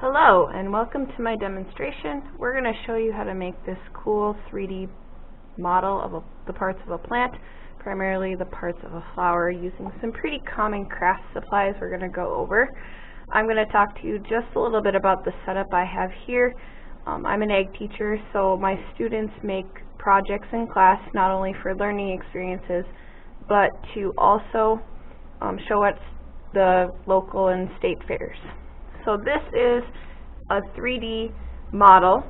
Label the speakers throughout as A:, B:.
A: Hello and welcome to my demonstration. We're going to show you how to make this cool 3D model of the parts of a plant, primarily the parts of a flower, using some pretty common craft supplies we're going to go over. I'm going to talk to you just a little bit about the setup I have here. I'm an ag teacher, so my students make projects in class not only for learning experiences, but to also show at the local and state fairs. So this is a 3D model,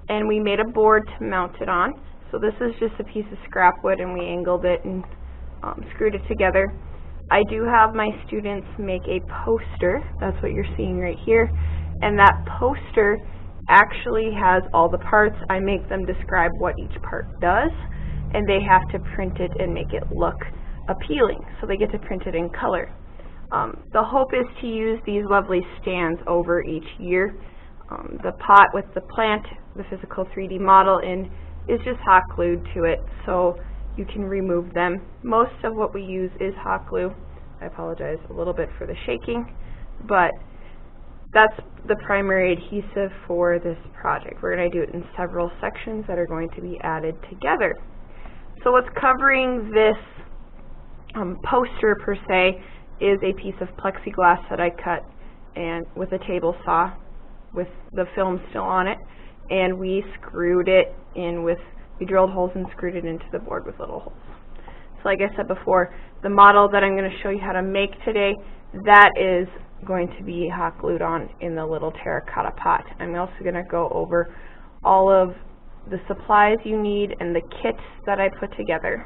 A: and we made a board to mount it on. So this is just a piece of scrap wood, and we angled it and screwed it together. I do have my students make a poster. That's what you're seeing right here. And that poster actually has all the parts. I make them describe what each part does, and they have to print it and make it look appealing. So they get to print it in color. The hope is to use these lovely stands over each year. The pot with the plant, the physical 3D model in, is just hot glued to it, so you can remove them. Most of what we use is hot glue. I apologize a little bit for the shaking, but that's the primary adhesive for this project. We're going to do it in several sections that are going to be added together. So what's covering this poster per se is a piece of plexiglass that I cut and with a table saw with the film still on it, and we screwed it in with, we drilled holes and screwed it into the board with little holes. So like I said before, the model that I'm going to show you how to make today, that is going to be hot glued on in the little terracotta pot. I'm also going to go over all of the supplies you need and the kits that I put together.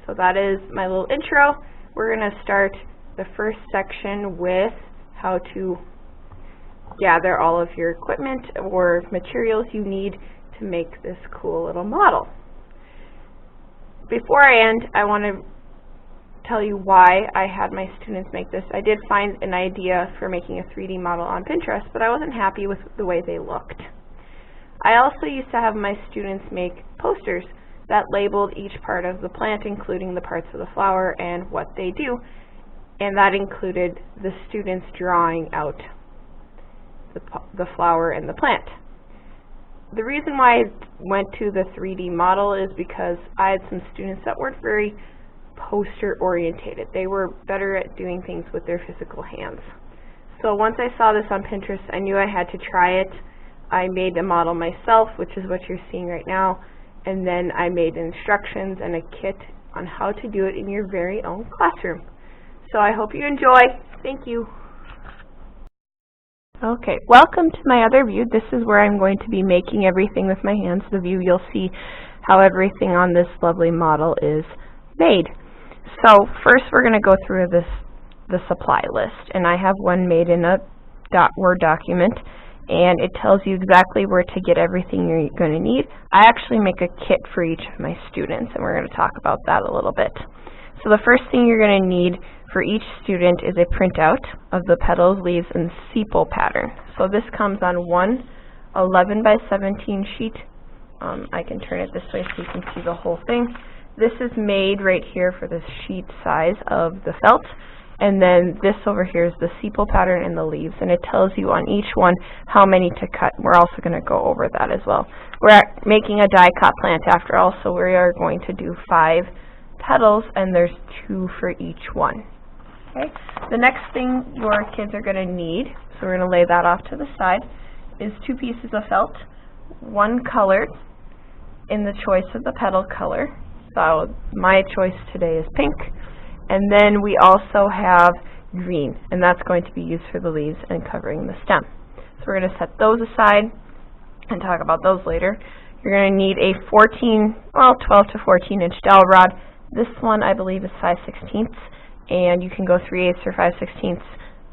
A: So that is my little intro. We're going to start the first section with how to gather all of your equipment or materials you need to make this cool little model. Before I end, I want to tell you why I had my students make this. I did find an idea for making a 3D model on Pinterest, but I wasn't happy with the way they looked. I also used to have my students make posters that labeled each part of the plant, including the parts of the flower and what they do, and that included the students drawing out the flower and the plant. The reason why I went to the 3D model is because I had some students that weren't very poster orientated. They were better at doing things with their physical hands. So once I saw this on Pinterest, I knew I had to try it. I made a model myself, which is what you're seeing right now, and then I made instructions and a kit on how to do it in your very own classroom. So I hope you enjoy. Thank you. Okay, welcome to my other view. This is where I'm going to be making everything with my hands. The view you'll see how everything on this lovely model is made. So first we're going to go through the supply list, and I have one made in a Word document, and it tells you exactly where to get everything you're going to need. I actually make a kit for each of my students, and we're going to talk about that a little bit. So the first thing you're going to need for each student is a printout of the petals, leaves, and sepal pattern. So this comes on one 11 by 17 sheet. I can turn it this way so you can see the whole thing. This is made right here for the sheet size of the felt. And then this over here is the sepal pattern and the leaves, and it tells you on each one how many to cut. We're also going to go over that as well. We're making a die-cut plant after all, so we are going to do 5 petals, and there's 2 for each one. Okay. The next thing your kids are going to need, so we're going to lay that off to the side, is 2 pieces of felt, one colored in the choice of the petal color. So my choice today is pink. And then we also have green, and that's going to be used for the leaves and covering the stem. So we're going to set those aside and talk about those later. You're going to need a 12 to 14 inch dowel rod. This one I believe is 5/16, and you can go 3/8 or 5/16.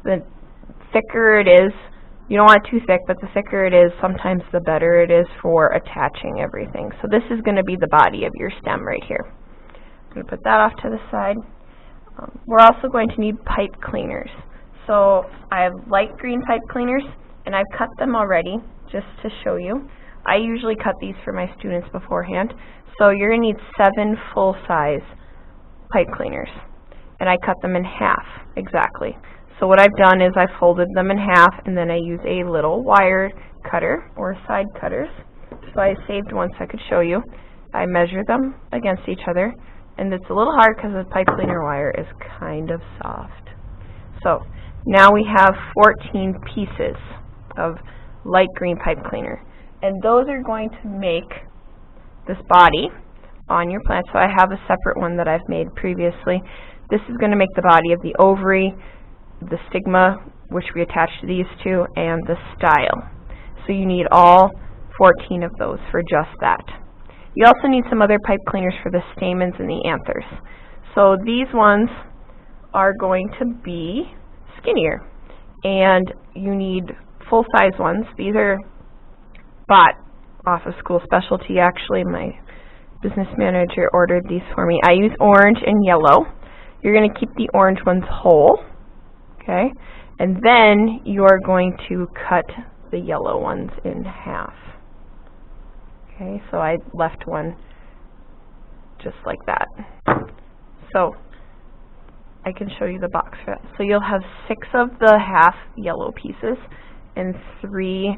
A: The thicker it is, you don't want it too thick, but the thicker it is, sometimes the better it is for attaching everything. So this is going to be the body of your stem right here. I'm going to put that off to the side. We're also going to need pipe cleaners. So I have light green pipe cleaners, and I've cut them already just to show you. I usually cut these for my students beforehand. So you're going to need 7 full-size pipe cleaners, and I cut them in half exactly. So what I've done is I've folded them in half, and then I use a little wire cutter or side cutters. So I saved one so I could show you. I measure them against each other, and it's a little hard because the pipe cleaner wire is kind of soft. So now we have 14 pieces of light green pipe cleaner, and those are going to make this body on your plant. So I have a separate one that I've made previously. This is going to make the body of the ovary, the stigma, which we attach to these two, and the style. So you need all 14 of those for just that. You also need some other pipe cleaners for the stamens and the anthers. So these ones are going to be skinnier, and you need full-size ones. These are bought off of School Specialty. Actually, my business manager ordered these for me. I use orange and yellow. You're going to keep the orange ones whole, okay? And then you're going to cut the yellow ones in half. Okay, so I left one just like that. So I can show you the box for that. So you'll have 6 of the half yellow pieces and 3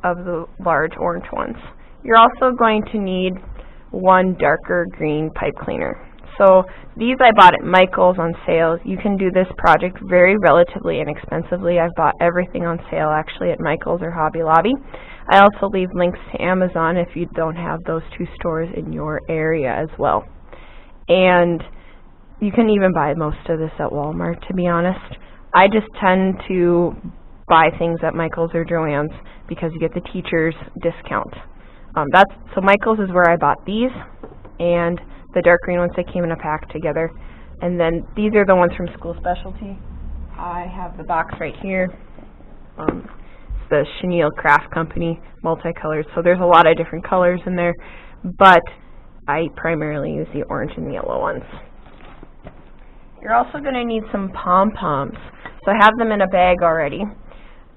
A: of the large orange ones. You're also going to need 1 darker green pipe cleaner. So these I bought at Michael's on sale. You can do this project very relatively inexpensively. I've bought everything on sale actually at Michael's or Hobby Lobby. I also leave links to Amazon if you don't have those 2 stores in your area as well. And you can even buy most of this at Walmart, to be honest. I just tend to buy things at Michael's or Joann's because you get the teacher's discount. So Michael's is where I bought these, and the dark green ones, they came in a pack together. And then these are the ones from School Specialty. I have the box right here. It's the Chenille Craft Company, multicolored. So there's a lot of different colors in there, but I primarily use the orange and the yellow ones. You're also going to need some pom-poms. So I have them in a bag already.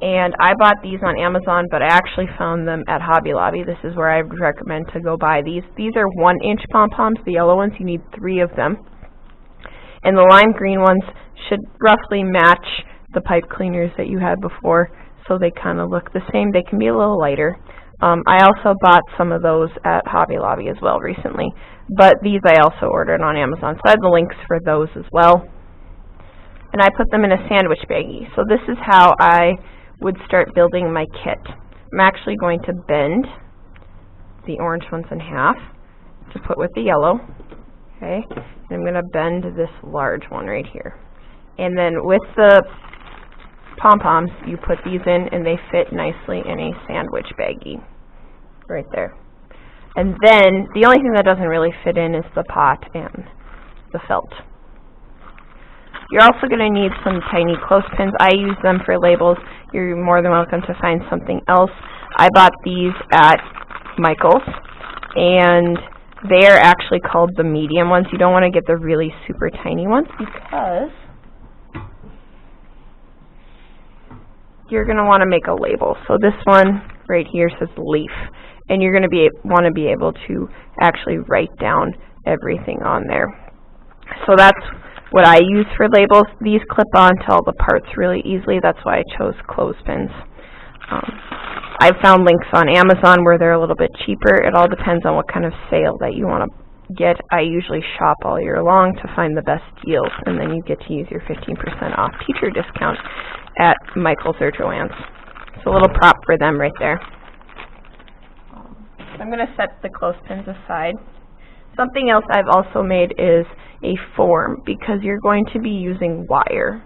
A: And I bought these on Amazon, but I actually found them at Hobby Lobby. This is where I would recommend to go buy these. These are 1-inch pom-poms. The yellow ones, you need 3 of them. And the lime green ones should roughly match the pipe cleaners that you had before, so they kind of look the same. They can be a little lighter. I also bought some of those at Hobby Lobby as well recently, but these I also ordered on Amazon, so I have the links for those as well. And I put them in a sandwich baggie. So this is how I would start building my kit. I'm actually going to bend the orange ones in half to put with the yellow, okay? And I'm going to bend this large one right here. And then with the pom-poms, you put these in and they fit nicely in a sandwich baggie right there. And then the only thing that doesn't really fit in is the pot and the felt. You're also going to need some tiny clothespins. I use them for labels. You're more than welcome to find something else. I bought these at Michael's, and they are actually called the medium ones. You don't want to get the really super tiny ones because you're going to want to make a label. So this one right here says leaf, and you're going to want to be able to actually write down everything on there. So that's what I use for labels. These clip on to all the parts really easily. That's why I chose clothespins. I've found links on Amazon where they're a little bit cheaper. It all depends on what kind of sale that you want to get. I usually shop all year long to find the best deals, and then you get to use your 15% off teacher discount at Michael's or Joann's. So a little prop for them right there. I'm going to set the clothespins aside. Something else I've also made is a form, because you're going to be using wire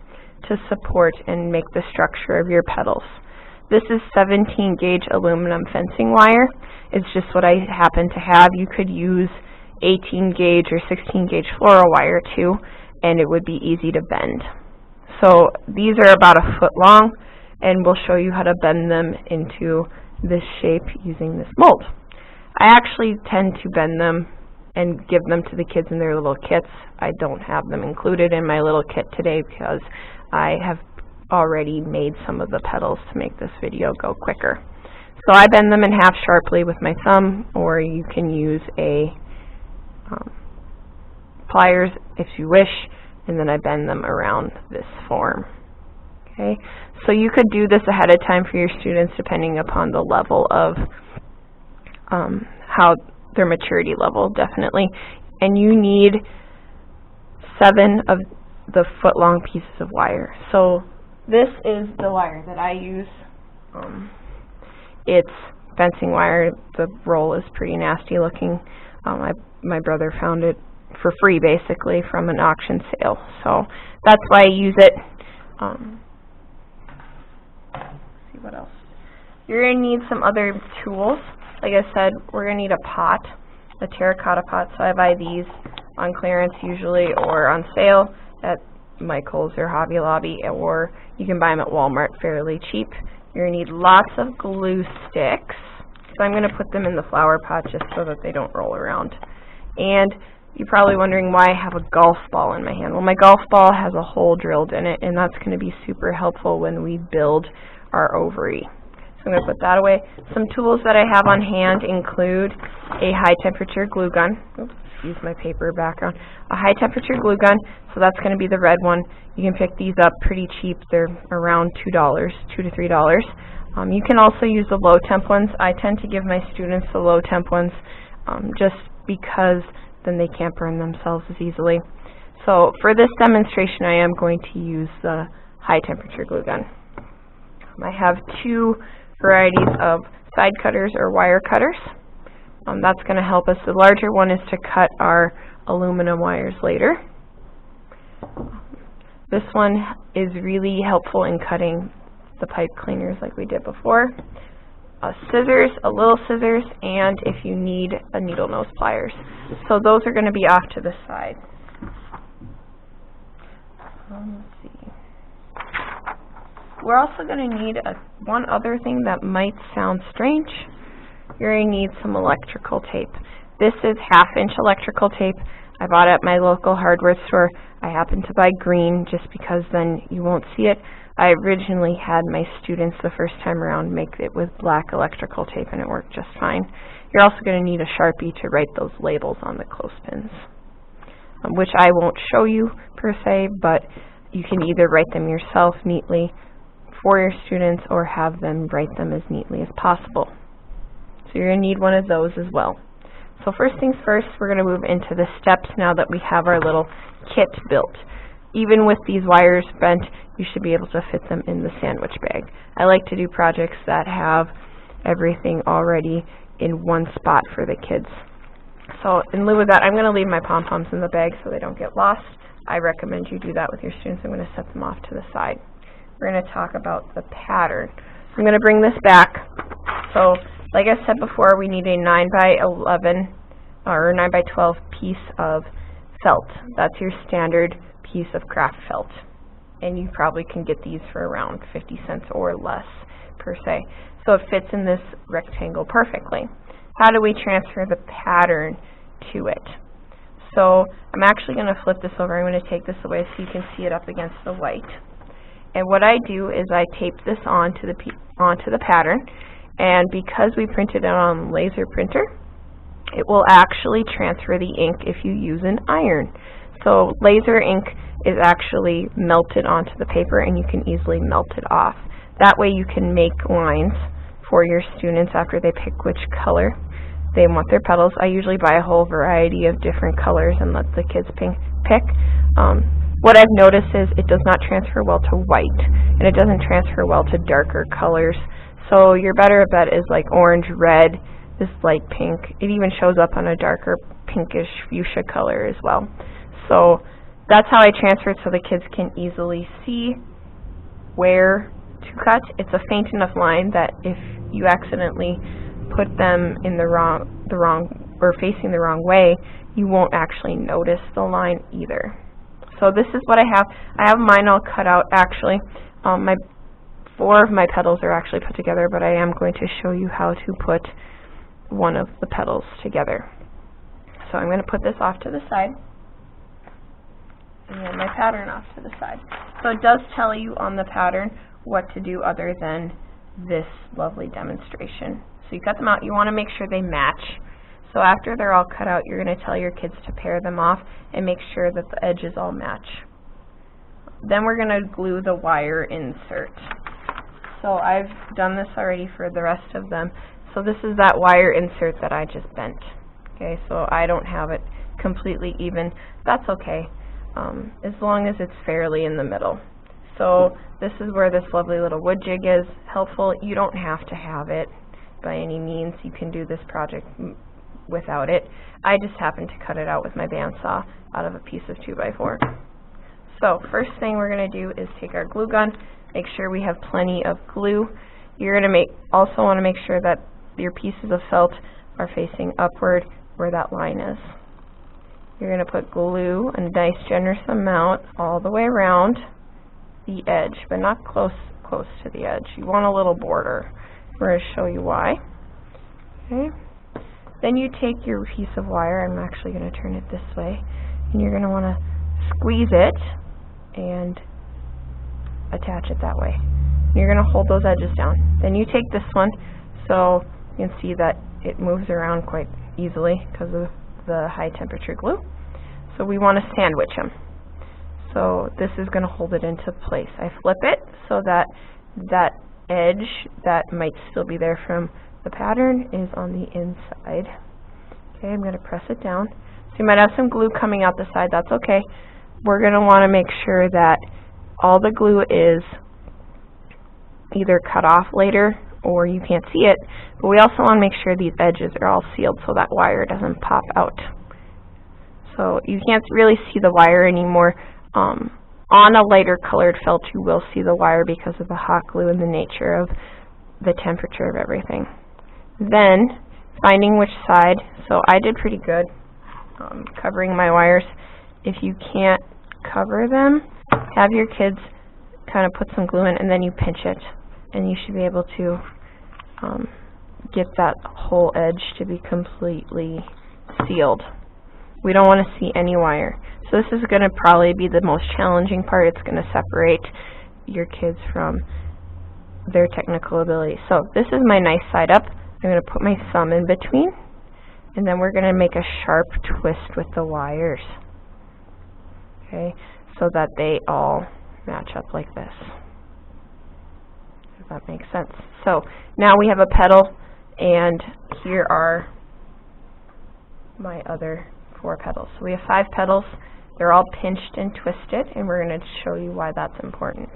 A: to support and make the structure of your petals. This is 17 gauge aluminum fencing wire. It's just what I happen to have. You could use 18 gauge or 16 gauge floral wire too, and it would be easy to bend. So these are about 1 foot long, and we'll show you how to bend them into this shape using this mold. I actually tend to bend them and give them to the kids in their little kits. I don't have them included in my little kit today because I have already made some of the petals to make this video go quicker. So I bend them in half sharply with my thumb, or you can use a pliers if you wish, and then I bend them around this form. Okay, so you could do this ahead of time for your students depending upon the level of how their maturity level, definitely. And you need 7 of the foot-long pieces of wire. So this is the wire that I use. It's fencing wire. The roll is pretty nasty looking. My brother found it for free, basically, from an auction sale. So that's why I use it. Let's see what else. You're going to need some other tools. Like I said, we're going to need a pot, a terracotta pot. So I buy these on clearance usually, or on sale at Michael's or Hobby Lobby, or you can buy them at Walmart fairly cheap. You're going to need lots of glue sticks. So I'm going to put them in the flower pot just so that they don't roll around. And you're probably wondering why I have a golf ball in my hand. Well, my golf ball has a hole drilled in it, and that's going to be super helpful when we build our ovary. So I'm going to put that away. Some tools that I have on hand include a high-temperature glue gun. Oops, excuse my paper background. A high-temperature glue gun, so that's going to be the red one. You can pick these up pretty cheap. They're around $2 to $3. You can also use the low-temp ones. I tend to give my students the low-temp ones just because then they can't burn themselves as easily. So for this demonstration, I am going to use the high-temperature glue gun. I have 2 varieties of side cutters or wire cutters. That's going to help us. The larger one is to cut our aluminum wires later. This one is really helpful in cutting the pipe cleaners like we did before. Scissors, a little scissors, and if you need, a needle nose pliers. So those are going to be off to the side. Let's see. We're also going to need one other thing that might sound strange. You're going to need some electrical tape. This is 1/2-inch electrical tape. I bought it at my local hardware store. I happen to buy green just because then you won't see it. I originally had my students the first time around make it with black electrical tape, and it worked just fine. You're also going to need a Sharpie to write those labels on the clothespins, which I won't show you per se, but you can either write them yourself neatly for your students or have them write them as neatly as possible. So you're going to need one of those as well. So first things first, we're going to move into the steps now that we have our little kit built. Even with these wires bent, you should be able to fit them in the sandwich bag. I like to do projects that have everything already in one spot for the kids. So in lieu of that, I'm going to leave my pom-poms in the bag so they don't get lost. I recommend you do that with your students. I'm going to set them off to the side. We're going to talk about the pattern. I'm going to bring this back. So like I said before, we need a 9x11 or 9x12 piece of felt. That's your standard piece of craft felt. And you probably can get these for around 50 cents or less per se. So it fits in this rectangle perfectly. How do we transfer the pattern to it? So I'm actually going to flip this over. I'm going to take this away so you can see it up against the white. And what I do is I tape this onto the pattern. And because we printed it on a laser printer, it will actually transfer the ink if you use an iron. So laser ink is actually melted onto the paper, and you can easily melt it off. That way you can make lines for your students after they pick which color they want their petals. I usually buy a whole variety of different colors and let the kids pick. What I've noticed is it does not transfer well to white, and it doesn't transfer well to darker colors. So your better bet is like orange, red, this light pink. It even shows up on a darker pinkish fuchsia color as well. So that's how I transfer it so the kids can easily see where to cut. It's a faint enough line that if you accidentally put them in the wrong or facing the wrong way, you won't actually notice the line either. So this is what I have. I have mine all cut out actually. 4 of my petals are actually put together, but I am going to show you how to put one of the petals together. So I'm going to put this off to the side, and then my pattern off to the side. So it does tell you on the pattern what to do other than this lovely demonstration. So you cut them out. You want to make sure they match. So after they're all cut out, you're going to tell your kids to pair them off and make sure that the edges all match. then we're going to glue the wire insert. So I've done this already for the rest of them. So this is that wire insert that I just bent. Okay, so I don't have it completely even. That's okay, as long as it's fairly in the middle. So this is where this lovely little wood jig is helpful. You don't have to have it by any means. You can do this project without it. I just happened to cut it out with my bandsaw out of a piece of 2x4. So first thing we're going to do is take our glue gun, make sure we have plenty of glue. You're going to also want to make sure that your pieces of felt are facing upward where that line is. You're going to put glue, a nice generous amount, all the way around the edge, but not close to the edge. You want a little border. We're going to show you why. Okay. Then you take your piece of wire, I'm actually going to turn it this way, and you're going to want to squeeze it and attach it that way. You're going to hold those edges down. Then you take this one, so you can see that it moves around quite easily because of the high temperature glue. So we want to sandwich them. So this is going to hold it into place. I flip it so that that edge that might still be there from the pattern is on the inside. Okay, I'm going to press it down. So you might have some glue coming out the side. That's okay. We're going to want to make sure that all the glue is either cut off later or you can't see it, but we also want to make sure these edges are all sealed so that wire doesn't pop out. So you can't really see the wire anymore. On a lighter colored felt you will see the wire because of the hot glue and the nature of the temperature of everything. Then finding which side, so I did pretty good covering my wires. If you can't cover them, have your kids kind of put some glue in and then you pinch it, and you should be able to get that whole edge to be completely sealed. We don't want to see any wire. So this is going to probably be the most challenging part. It's going to separate your kids from their technical ability. So this is my nice side up. I'm going to put my thumb in between, and then we're going to make a sharp twist with the wires. Okay, so that they all match up like this. If that makes sense. So now we have a petal, and here are my other 4 petals. So we have 5 petals. They're all pinched and twisted, and we're going to show you why that's important.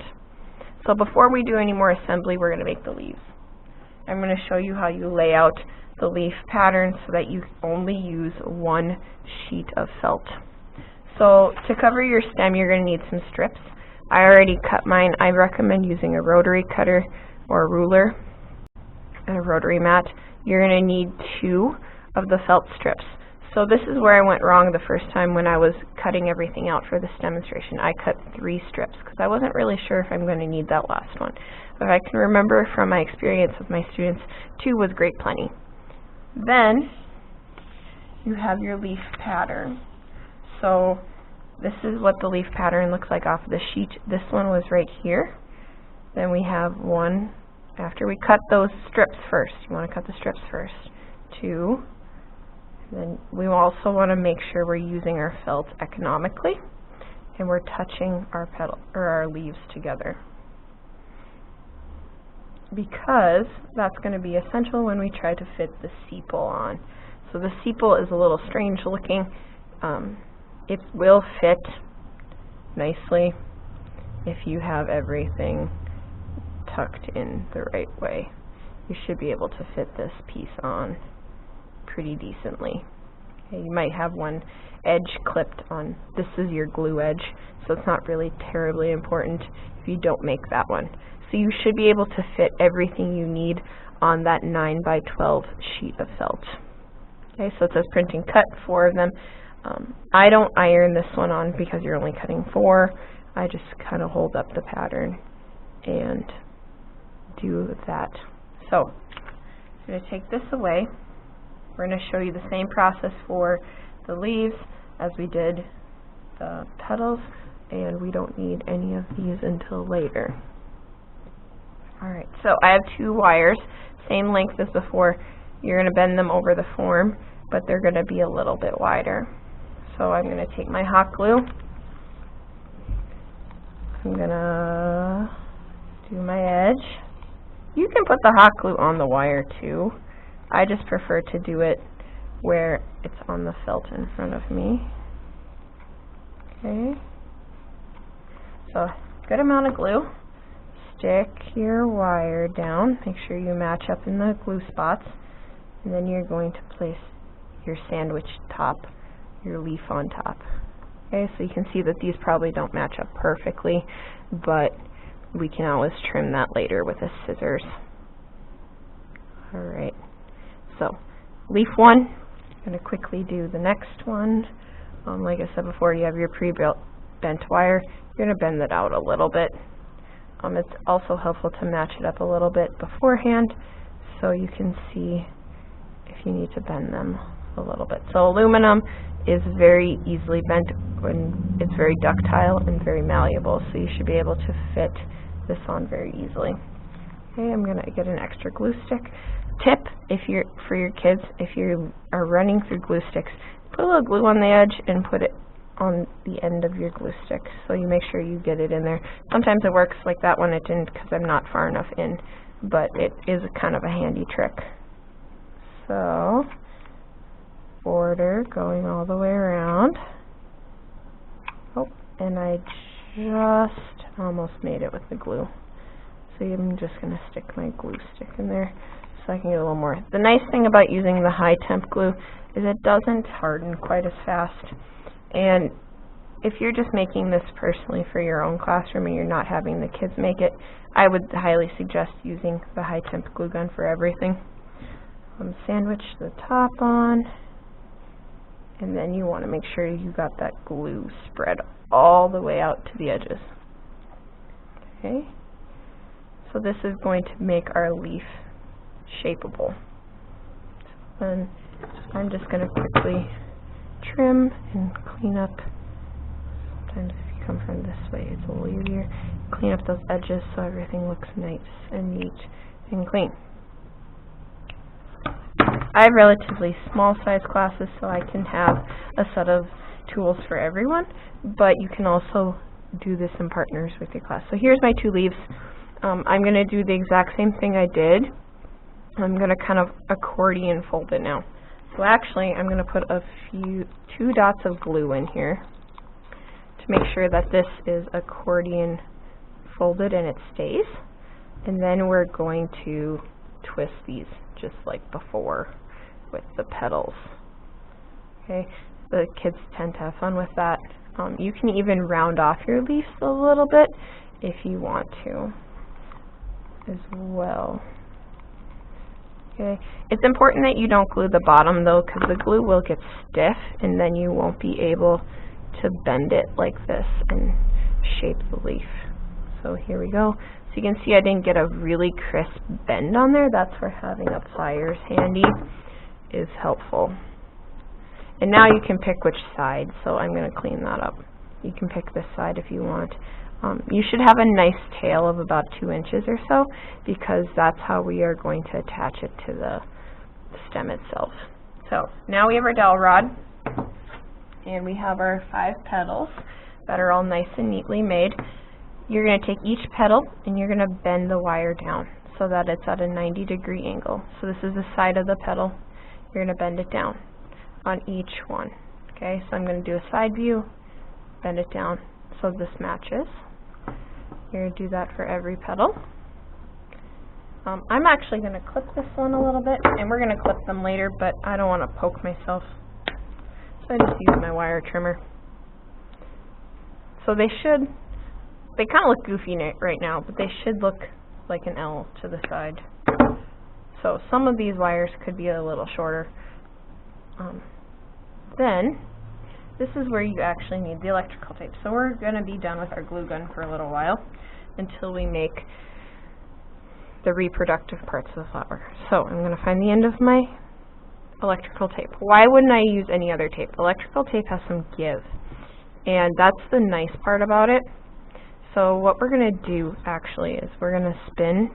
A: So before we do any more assembly, we're going to make the leaves. I'm going to show you how you lay out the leaf pattern so that you only use one sheet of felt. So to cover your stem, you're going to need some strips. I already cut mine. I recommend using a rotary cutter or a ruler and a rotary mat. You're going to need 2 of the felt strips. So this is where I went wrong the first time when I was cutting everything out for this demonstration. I cut 3 strips because I wasn't really sure if I'm going to need that last one. But I can remember from my experience with my students, 2 was great plenty. Then you have your leaf pattern. So this is what the leaf pattern looks like off of the sheet. This one was right here. Then we have 1, after we cut those strips first, you want to cut the strips first, 2. Then we also want to make sure we're using our felt economically and we're touching our petal or our leaves together, because that's going to be essential when we try to fit the sepal on. So the sepal is a little strange looking. It will fit nicely if you have everything tucked in the right way. You should be able to fit this piece on pretty decently. Okay, you might have one edge clipped on. This is your glue edge, so it's not really terribly important if you don't make that one. So you should be able to fit everything you need on that 9x12 sheet of felt. Okay, so it says printing cut, 4 of them. I don't iron this one on because you're only cutting 4. I just kind of hold up the pattern and do that. So I'm going to take this away. We're going to show you the same process for the leaves as we did the petals, and we don't need any of these until later. Alright, so I have 2 wires, same length as before. You're going to bend them over the form, but they're going to be a little bit wider. So I'm going to take my hot glue, I'm gonna do my edge. You can put the hot glue on the wire too. I just prefer to do it where it's on the felt in front of me. Okay. So, good amount of glue. Stick your wire down. Make sure you match up in the glue spots. And then you're going to place your sandwich top, your leaf on top. Okay, so you can see that these probably don't match up perfectly, but we can always trim that later with a scissors. Alright, so leaf one, I'm going to quickly do the next one. Like I said before, you have your pre-built bent wire. You're going to bend it out a little bit. It's also helpful to match it up a little bit beforehand so you can see if you need to bend them a little bit. So aluminum is very easily bent when it's very ductile and very malleable, so you should be able to fit this on very easily. Okay, I'm going to get an extra glue stick. Tip, for your kids, if you are running through glue sticks, put a little glue on the edge and put it on the end of your glue stick, so you make sure you get it in there. Sometimes it works, like that one it didn't because I'm not far enough in, but it is kind of a handy trick. So, border going all the way around. Oh, and I just almost made it with the glue. So I'm just going to stick my glue stick in there so I can get a little more. The nice thing about using the high temp glue is it doesn't harden quite as fast. And if you're just making this personally for your own classroom and you're not having the kids make it, I would highly suggest using the high temp glue gun for everything. Sandwich the top on, and then you want to make sure you got that glue spread all the way out to the edges. Okay, so this is going to make our leaf shapeable. So then I'm just going to quickly trim and clean up. Sometimes if you come from this way it's a little easier. Clean up those edges so everything looks nice and neat and clean. I have relatively small size classes, so I can have a set of tools for everyone, but you can also do this in partners with your class. So here's my two leaves. I'm going to do the exact same thing I did. I'm going to kind of accordion fold it now. So actually, I'm going to put two dots of glue in here to make sure that this is accordion folded and it stays. And then we're going to twist these just like before with the petals. Okay, the kids tend to have fun with that. You can even round off your leaves a little bit if you want to as well. Okay, it's important that you don't glue the bottom though, because the glue will get stiff and then you won't be able to bend it like this and shape the leaf. So here we go. So you can see I didn't get a really crisp bend on there. That's where having a pliers handy is helpful. And now you can pick which side, so I'm going to clean that up. You can pick this side if you want. You should have a nice tail of about 2 inches or so, because that's how we are going to attach it to the stem itself. So now we have our dowel rod, and we have our 5 petals that are all nice and neatly made. You're going to take each petal and you're going to bend the wire down so that it's at a 90-degree angle. So this is the side of the petal. You're going to bend it down on each one. Okay, so I'm going to do a side view, bend it down so this matches. You're going to do that for every petal. I'm actually going to clip this one a little bit, and we're going to clip them later, but I don't want to poke myself, so I just use my wire trimmer. So they kind of look goofy right now, but they should look like an L to the side. So some of these wires could be a little shorter. Then, this is where you actually need the electrical tape. So we're going to be done with our glue gun for a little while until we make the reproductive parts of the flower. So I'm going to find the end of my electrical tape. Why wouldn't I use any other tape? Electrical tape has some give, and that's the nice part about it. So what we're going to do actually is we're going to spin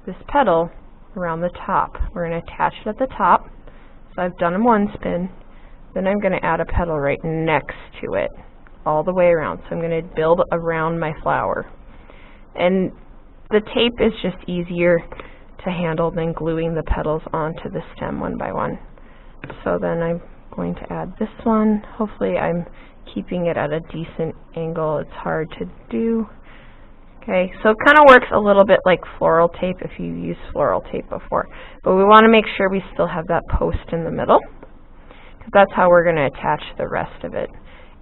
A: this petal around the top. We're going to attach it at the top. So I've done one spin. Then I'm going to add a petal right next to it. all the way around. So I'm going to build around my flower. And the tape is just easier to handle than gluing the petals onto the stem one by one. So then I'm going to add this one. Hopefully I'm keeping it at a decent angle. It's hard to do. Okay, so it kind of works a little bit like floral tape if you used floral tape before. But we want to make sure we still have that post in the middle, because that's how we're going to attach the rest of it.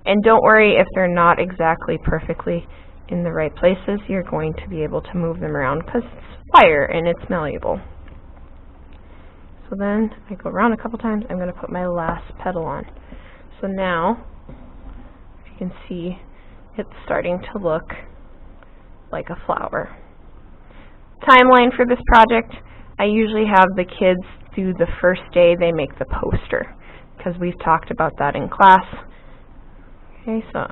A: And don't worry if they're not exactly perfectly in the right places. You're going to be able to move them around because it's wire and it's malleable. So then I go around a couple times. I'm going to put my last petal on. So now, if you can see, it's starting to look like a flower. Timeline for this project, I usually have the kids do the first day they make the poster, because we've talked about that in class. Okay, so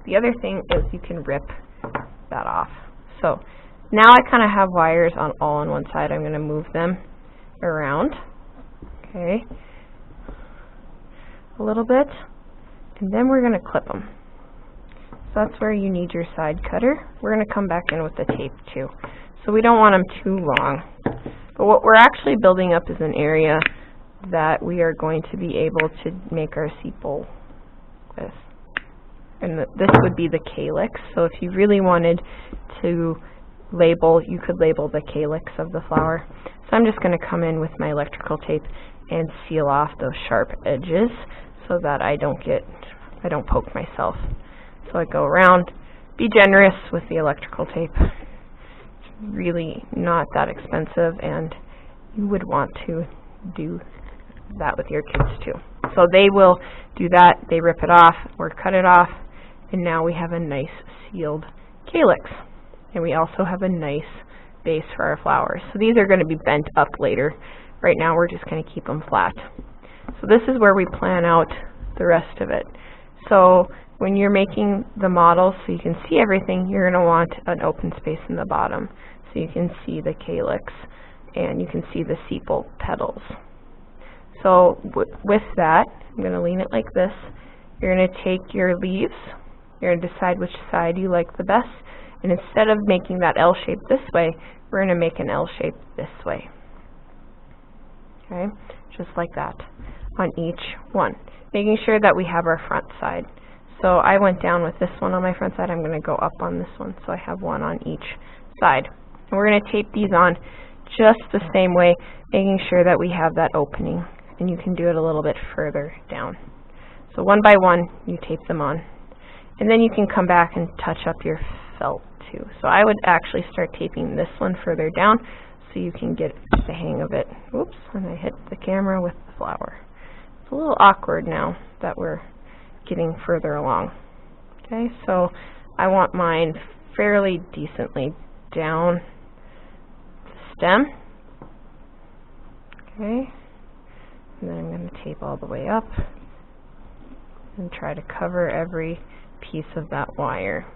A: the other thing is you can rip that off. So now I kind of have wires all on one side. I'm going to move them around, okay, a little bit, and then we're going to clip them. So that's where you need your side cutter. We're going to come back in with the tape too. So we don't want them too long. But what we're actually building up is an area that we are going to be able to make our sepal with. And this would be the calyx. So if you really wanted to label, you could label the calyx of the flower. So I'm just going to come in with my electrical tape and seal off those sharp edges so that I don't poke myself. So I go around. Be generous with the electrical tape. It's really not that expensive, and you would want to do that with your kids too. So they will do that. They rip it off or cut it off, and now we have a nice sealed calyx. And we also have a nice base for our flowers. So these are going to be bent up later. Right now we're just going to keep them flat. So this is where we plan out the rest of it. So when you're making the model so you can see everything, you're going to want an open space in the bottom so you can see the calyx and you can see the sepal petals. So with that, I'm going to lean it like this. You're going to take your leaves, you're going to decide which side you like the best, and instead of making that L shape this way, we're going to make an L shape this way. Okay, just like that on each one, making sure that we have our front side. So I went down with this one on my front side. I'm going to go up on this one, so I have one on each side. And we're going to tape these on just the same way, making sure that we have that opening. And you can do it a little bit further down. So one by one, you tape them on. And then you can come back and touch up your felt too. So I would actually start taping this one further down so you can get the hang of it. Oops, and I hit the camera with the flower. It's a little awkward now that we're getting further along. Okay, so I want mine fairly decently down the stem. Okay, and then I'm going to tape all the way up and try to cover every piece of that wire.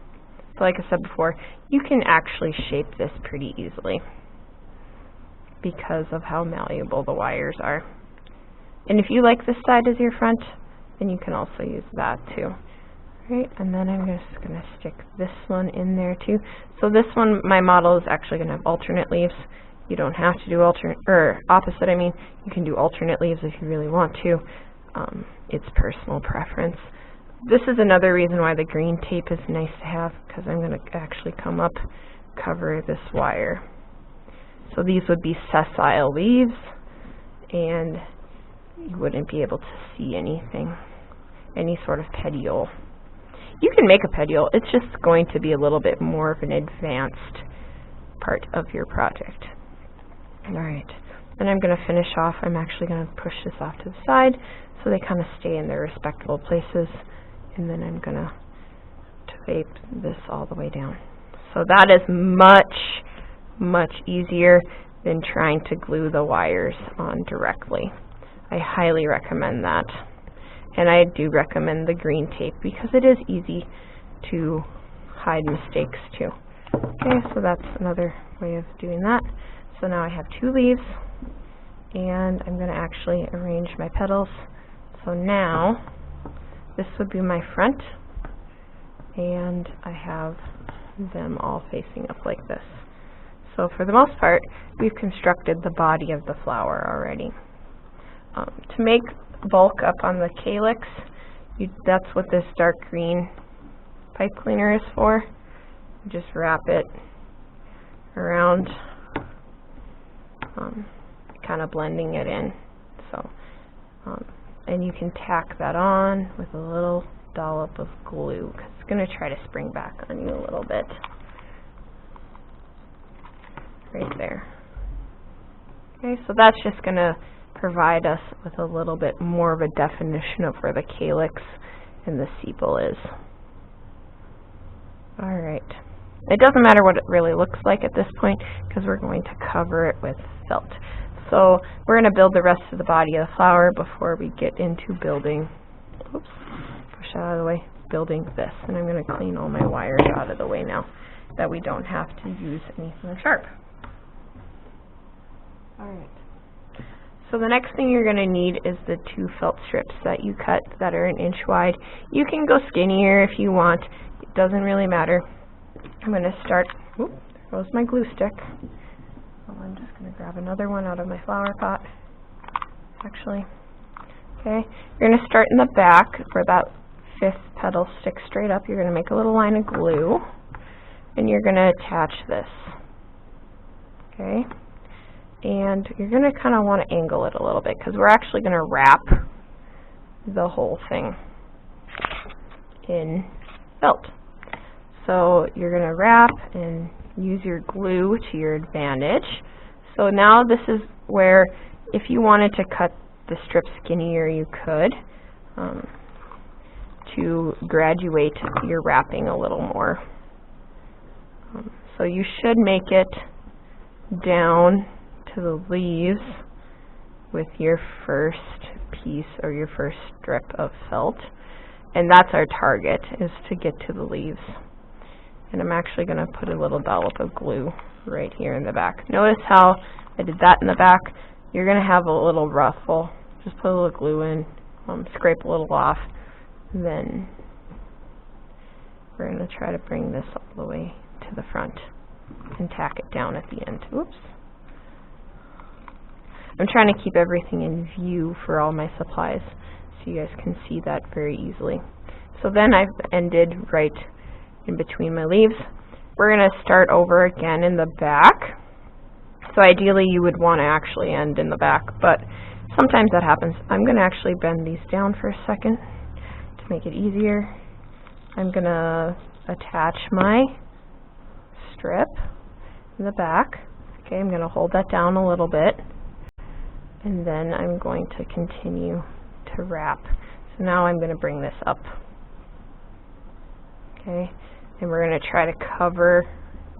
A: So like I said before, you can actually shape this pretty easily because of how malleable the wires are. And if you like this side as your front, then you can also use that too. Right, and then I'm just going to stick this one in there too. So this one, my model is actually going to have alternate leaves. You don't have to do opposite, I mean. You can do alternate leaves if you really want to. It's personal preference. This is another reason why the green tape is nice to have, because I'm going to actually come up, cover this wire. So these would be sessile leaves, and you wouldn't be able to see anything, any sort of petiole. You can make a petiole, it's just going to be a little bit more of an advanced part of your project. Alright, then I'm going to finish off. I'm actually going to push this off to the side so they kind of stay in their respectable places, and then I'm going to tape this all the way down. So that is much easier than trying to glue the wires on directly. I highly recommend that. And I do recommend the green tape because it is easy to hide mistakes too. Okay, so that's another way of doing that. So now I have two leaves, and I'm going to actually arrange my petals. So now this would be my front, and I have them all facing up like this. So for the most part, we've constructed the body of the flower already. To make bulk up on the calyx, that's what this dark green pipe cleaner is for. You just wrap it around, kind of blending it in. So, and you can tack that on with a little dollop of glue, because it's going to try to spring back on you a little bit. Right there. Okay, so that's just going to provide us with a little bit more of a definition of where the calyx and the sepal is. Alright. It doesn't matter what it really looks like at this point, because we're going to cover it with felt. So we're going to build the rest of the body of the flower before we get into building, oops, push that out of the way, building this. And I'm going to clean all my wires out of the way now, that we don't have to use anything sharp. Alright. So the next thing you're going to need is the 2 felt strips that you cut that are 1 inch wide. You can go skinnier if you want. It doesn't really matter. I'm going to start, oop, there goes my glue stick. Well, I'm just going to grab another one out of my flower pot, actually. Okay, you're going to start in the back where that 5th petal sticks straight up. You're going to make a little line of glue, and you're going to attach this. Okay. And you're going to kind of want to angle it a little bit, because we're actually going to wrap the whole thing in felt. So you're going to wrap and use your glue to your advantage. So now this is where, if you wanted to cut the strip skinnier, you could, to graduate your wrapping a little more. So you should make it down to the leaves with your first piece or your first strip of felt, and that's our target, is to get to the leaves. And I'm actually going to put a little dollop of glue right here in the back. Notice how I did that in the back. You're going to have a little ruffle. Just put a little glue in, scrape a little off, then we're going to try to bring this all the way to the front and tack it down at the end. Oops. I'm trying to keep everything in view for all my supplies so you guys can see that very easily. So then I've ended right in between my leaves. We're going to start over again in the back. So ideally you would want to actually end in the back, but sometimes that happens. I'm going to actually bend these down for a second to make it easier. I'm going to attach my strip in the back. Okay, I'm going to hold that down a little bit, and then I'm going to continue to wrap. So now I'm going to bring this up. Okay, and we're going to try to cover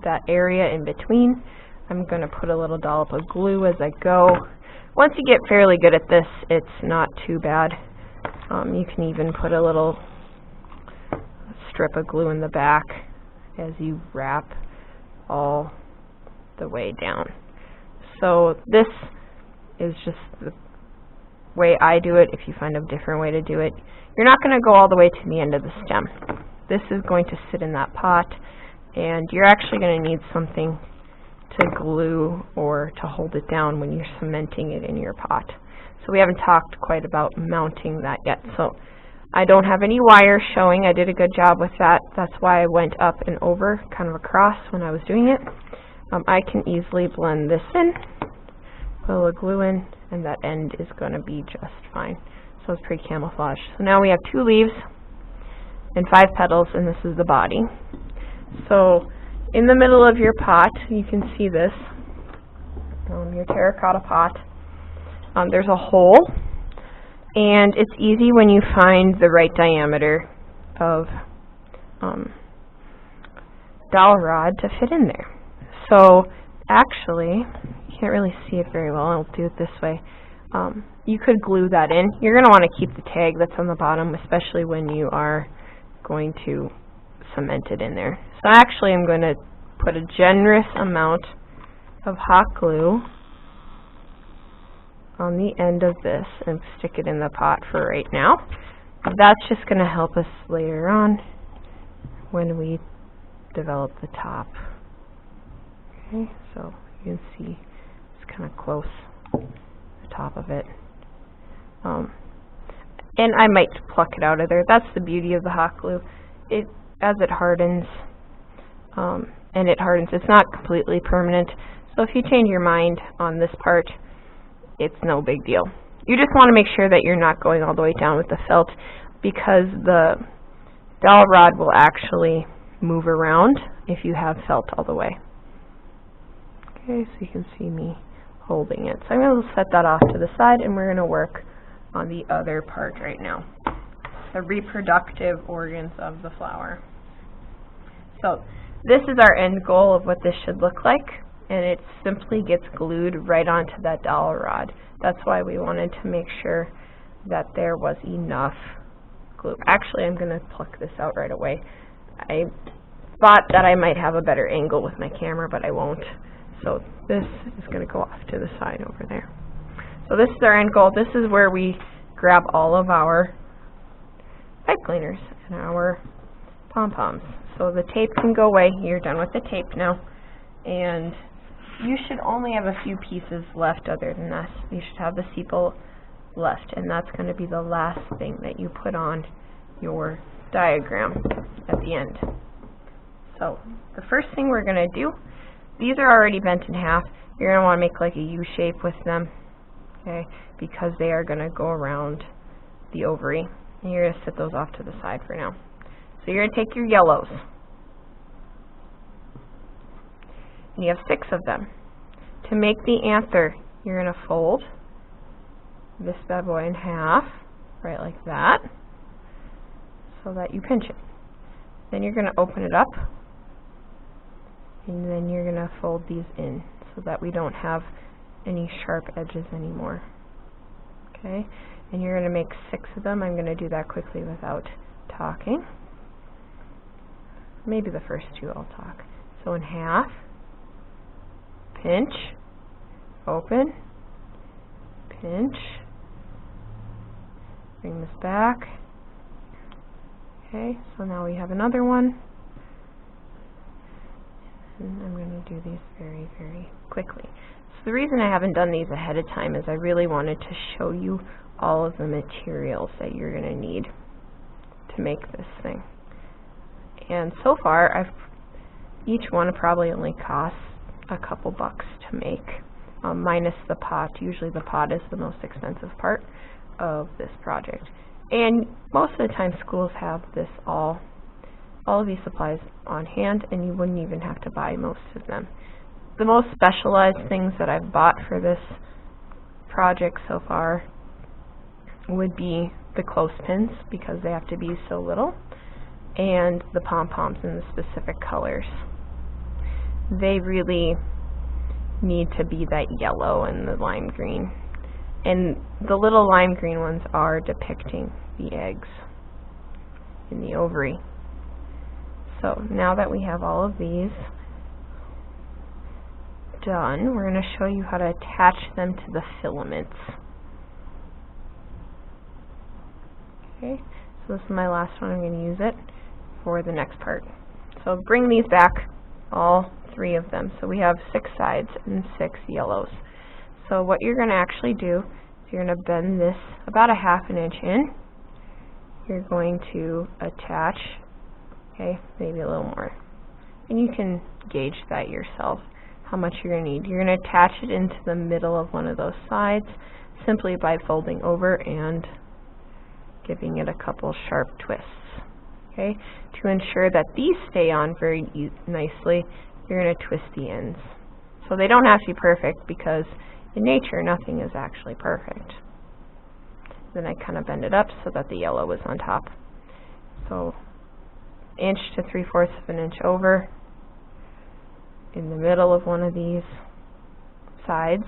A: that area in between. I'm going to put a little dollop of glue as I go. Once you get fairly good at this, it's not too bad. You can even put a little strip of glue in the back as you wrap all the way down. So this is just the way I do it. If you find a different way to do it, you're not going to go all the way to the end of the stem. This is going to sit in that pot, and you're actually going to need something to glue or to hold it down when you're cementing it in your pot. So we haven't talked quite about mounting that yet. So I don't have any wires showing. I did a good job with that. That's why I went up and over, kind of across when I was doing it. I can easily blend this in, put a little glue in, and that end is going to be just fine. So it's pretty camouflaged. So now we have 2 leaves and 5 petals, and this is the body. So in the middle of your pot, you can see this, your terracotta pot, there's a hole, and it's easy when you find the right diameter of dowel rod to fit in there. So actually, you can't really see it very well. I'll do it this way. You could glue that in. You're going to want to keep the tag that's on the bottom, especially when you are going to cement it in there. So actually, I'm going to put a generous amount of hot glue on the end of this and stick it in the pot for right now. That's just going to help us later on when we develop the top. Okay, so you can see it's kind of close, the top of it. And I might pluck it out of there. That's the beauty of the hot glue. As it hardens, and it hardens, it's not completely permanent. So if you change your mind on this part, it's no big deal. You just want to make sure that you're not going all the way down with the felt, because the dowel rod will actually move around if you have felt all the way. Okay, so you can see me holding it. So I'm going to set that off to the side, and we're going to work on the other part right now, the reproductive organs of the flower. So this is our end goal of what this should look like, and it simply gets glued right onto that dowel rod. That's why we wanted to make sure that there was enough glue. Actually, I'm going to pluck this out right away. I thought that I might have a better angle with my camera, but I won't. So this is going to go off to the side over there. So this is our end goal. This is where we grab all of our pipe cleaners and our pom-poms. So the tape can go away. You're done with the tape now. And you should only have a few pieces left other than this. You should have the sepal left, and that's going to be the last thing that you put on your diagram at the end. So the first thing we're going to do, these are already bent in half. You're going to want to make like a U shape with them, okay, because they are going to go around the ovary. And you're going to set those off to the side for now. So you're going to take your yellows, and you have 6 of them. To make the anther, you're going to fold this bad boy in half, right like that, so that you pinch it. Then you're going to open it up, and then you're going to fold these in so that we don't have any sharp edges anymore. Okay, and you're going to make 6 of them. I'm going to do that quickly without talking. Maybe the first 2 I'll talk. So in half, pinch, open, pinch, bring this back. Okay, so now we have another one. And I'm going to do these very, very quickly. So the reason I haven't done these ahead of time is I really wanted to show you all of the materials that you're going to need to make this thing. And so far, each one probably only costs a couple bucks to make, minus the pot. Usually the pot is the most expensive part of this project. And most of the time schools have this all of these supplies on hand, and you wouldn't even have to buy most of them. The most specialized things that I've bought for this project so far would be the clothespins, because they have to be so little, and the pom-poms in the specific colors. They really need to be that yellow and the lime green. And the little lime green ones are depicting the eggs in the ovary. So now that we have all of these done, we're going to show you how to attach them to the filaments. Okay, so this is my last one. I'm going to use it for the next part. So bring these back, all 3 of them. So we have 6 sides and 6 yellows. So what you're going to actually do is you're going to bend this about a ½ inch in. You're going to attach, okay, maybe a little more. And you can gauge that yourself, how much you're going to need. You're going to attach it into the middle of one of those sides simply by folding over and giving it a couple sharp twists. Okay, to ensure that these stay on very nicely, you're going to twist the ends. So they don't have to be perfect, because in nature nothing is actually perfect. Then I kind of bend it up so that the yellow is on top. So 1 to 3/4 of an inch over in the middle of one of these sides.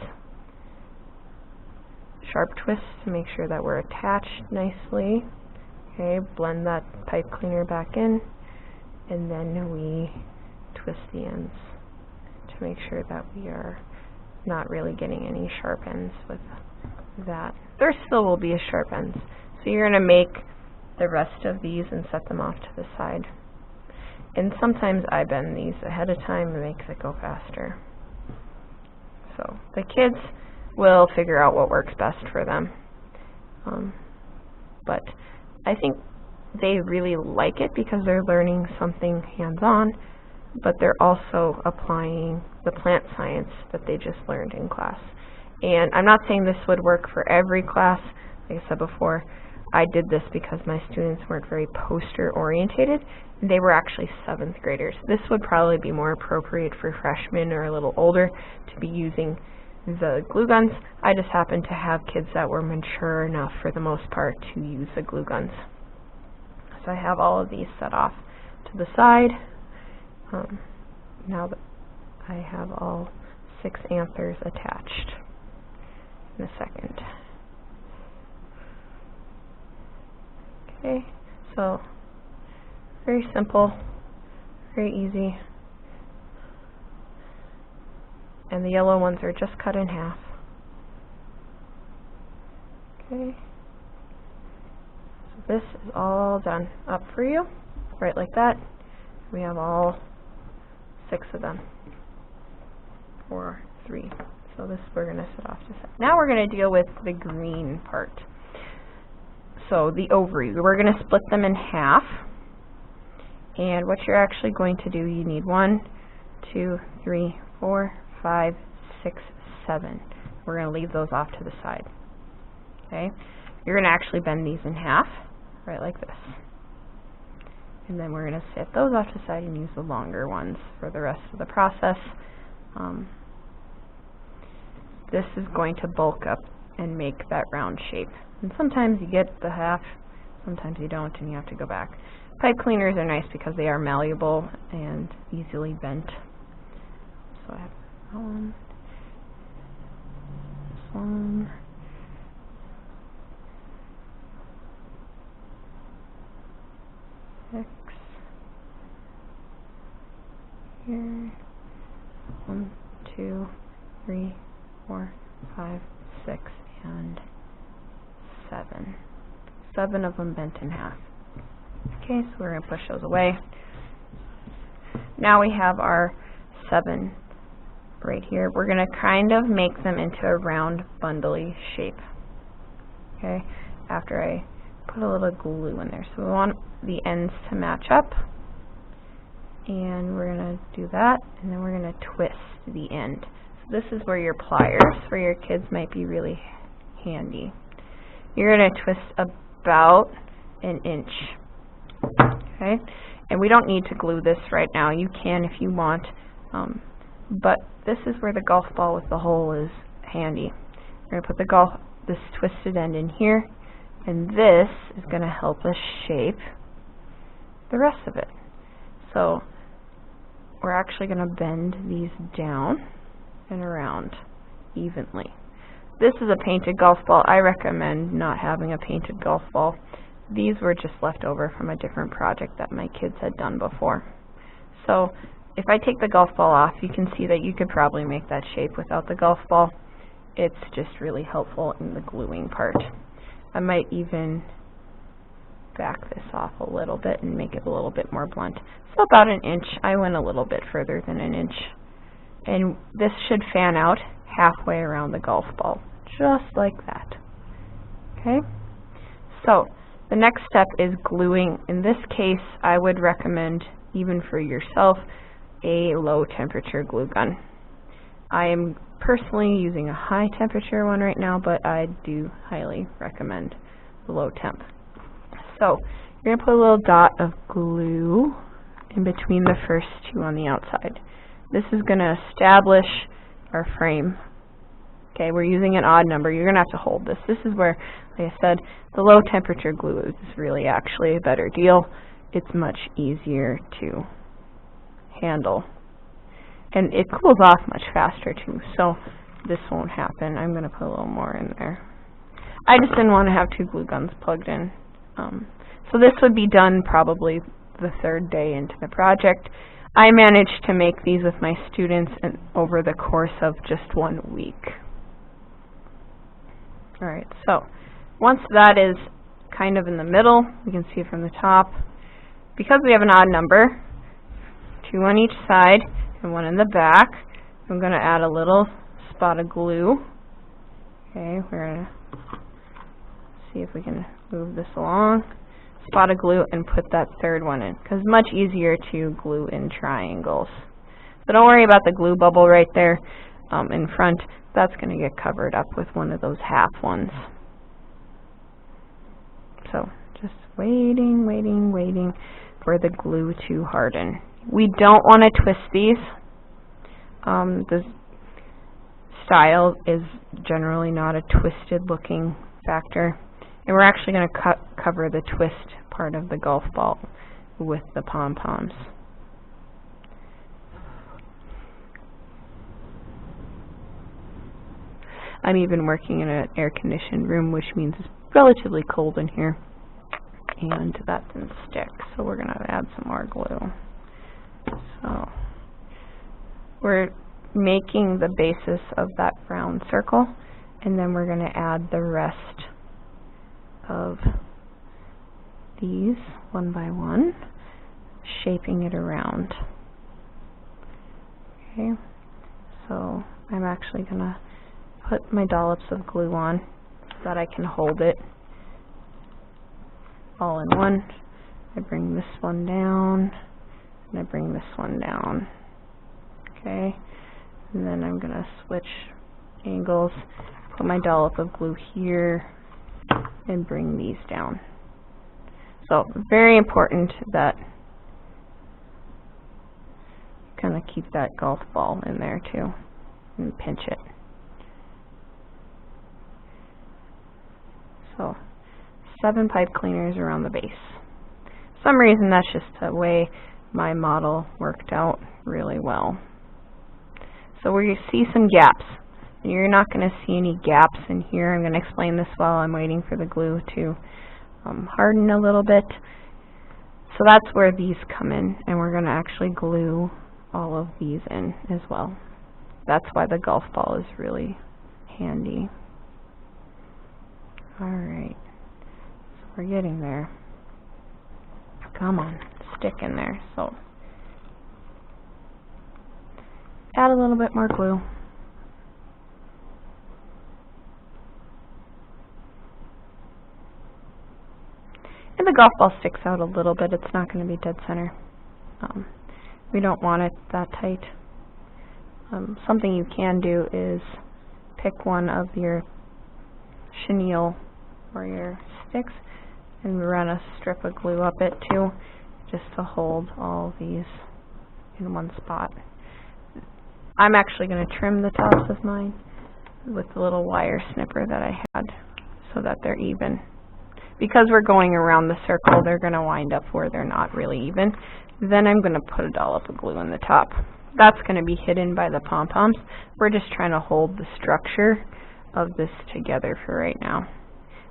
A: Sharp twists to make sure that we're attached nicely. Okay, blend that pipe cleaner back in, and then we twist the ends to make sure that we are not really getting any sharp ends with that. There still will be a sharp ends. So you're going to make the rest of these and set them off to the side. And sometimes I bend these ahead of time and makes it go faster. So the kids will figure out what works best for them. But I think they really like it because they're learning something hands-on, but they're also applying the plant science that they just learned in class. And I'm not saying this would work for every class. Like I said before, I did this because my students weren't very poster orientated. They were actually 7th graders. This would probably be more appropriate for freshmen or a little older to be using the glue guns. I just happened to have kids that were mature enough for the most part to use the glue guns. So I have all of these set off to the side. Now that I have all 6 anthers attached in a second. Okay, so very simple, very easy. And the yellow ones are just cut in half. Okay, so this is all done up for you, right like that. We have all 6 of them, 4, 3. So this we're going to set off to the side. Now we're going to deal with the green part. So the ovary, we're going to split them in half. And what you're actually going to do, you need 1, 2, 3, 4, 5, 6, 7. We're going to leave those off to the side. Okay? You're going to actually bend these in half, right like this. And then we're going to set those off to the side and use the longer ones for the rest of the process. This is going to bulk up and make that round shape. And sometimes you get the half, sometimes you don't, and you have to go back. Pipe cleaners are nice because they are malleable and easily bent. So I have one, this one, six, here, 1, 2, 3, 4, 5, 6, and 7. 7 of them bent in half. Okay, so we're going to push those away. Now we have our 7 right here. We're going to kind of make them into a round, bundly shape. Okay, after I put a little glue in there. So we want the ends to match up. And we're going to do that, and then we're going to twist the end. So this is where your pliers for your kids might be really handy. You're going to twist about an inch. Okay, and we don't need to glue this right now. You can if you want, but this is where the golf ball with the hole is handy. We're going to put this twisted end in here, and this is going to help us shape the rest of it. So we're actually going to bend these down and around evenly. This is a painted golf ball. I recommend not having a painted golf ball. These were just left over from a different project that my kids had done before. So if I take the golf ball off, you can see that you could probably make that shape without the golf ball. It's just really helpful in the gluing part. I might even back this off a little bit and make it a little bit more blunt. So about an inch. I went a little bit further than an inch. And this should fan out halfway around the golf ball, just like that. Okay? So the next step is gluing. In this case, I would recommend, even for yourself, a low temperature glue gun. I am personally using a high temperature one right now, but I do highly recommend the low temp. So you're going to put a little dot of glue in between the first 2 on the outside. This is going to establish our frame. Okay, we're using an odd number. You're going to have to hold this. This is where, like I said, the low temperature glue is really actually a better deal. It's much easier to handle. And it cools off much faster too, so this won't happen. I'm going to put a little more in there. I just didn't want to have 2 glue guns plugged in. So this would be done probably the 3rd day into the project. I managed to make these with my students over the course of just 1 week. Alright, so once that is kind of in the middle, you can see it from the top. Because we have an odd number, 2 on each side and 1 in the back. I'm going to add a little spot of glue. Okay, we're going to see if we can move this along. Spot of glue and put that third one in, because it's much easier to glue in triangles. So don't worry about the glue bubble right there in front. That's going to get covered up with one of those half ones. So just waiting for the glue to harden. We don't want to twist these. The style is generally not a twisted looking factor. And we're actually going to cover the twist part of the golf ball with the pom-poms. I'm even working in an air-conditioned room, which means it's relatively cold in here. And that didn't stick, so we're going to add some more glue. So we're making the basis of that round circle, and then we're going to add the rest of these one by one, shaping it around. Okay, so I'm actually going to put my dollops of glue on so that I can hold it all in one. I bring this one down, and I bring this one down. Okay, and then I'm going to switch angles, put my dollop of glue here, and bring these down. So very important that you kind of keep that golf ball in there too, and pinch it. So 7 pipe cleaners around the base. For some reason that's just the way my model worked out really well. So where you see some gaps, and you're not going to see any gaps in here. I'm going to explain this while I'm waiting for the glue to harden a little bit. So that's where these come in, and we're going to actually glue all of these in as well. That's why the golf ball is really handy. Alright, so we're getting there. Come on, stick in there. So add a little bit more glue. And the golf ball sticks out a little bit. It's not going to be dead center. We don't want it that tight. Something you can do is pick one of your chenille or your sticks and run a strip of glue up it too, just to hold all these in one spot. I'm actually going to trim the tops of mine with the little wire snipper that I had so that they're even. Because we're going around the circle, they're going to wind up where they're not really even. Then I'm going to put a dollop of glue in the top. That's going to be hidden by the pom-poms. We're just trying to hold the structure of this together for right now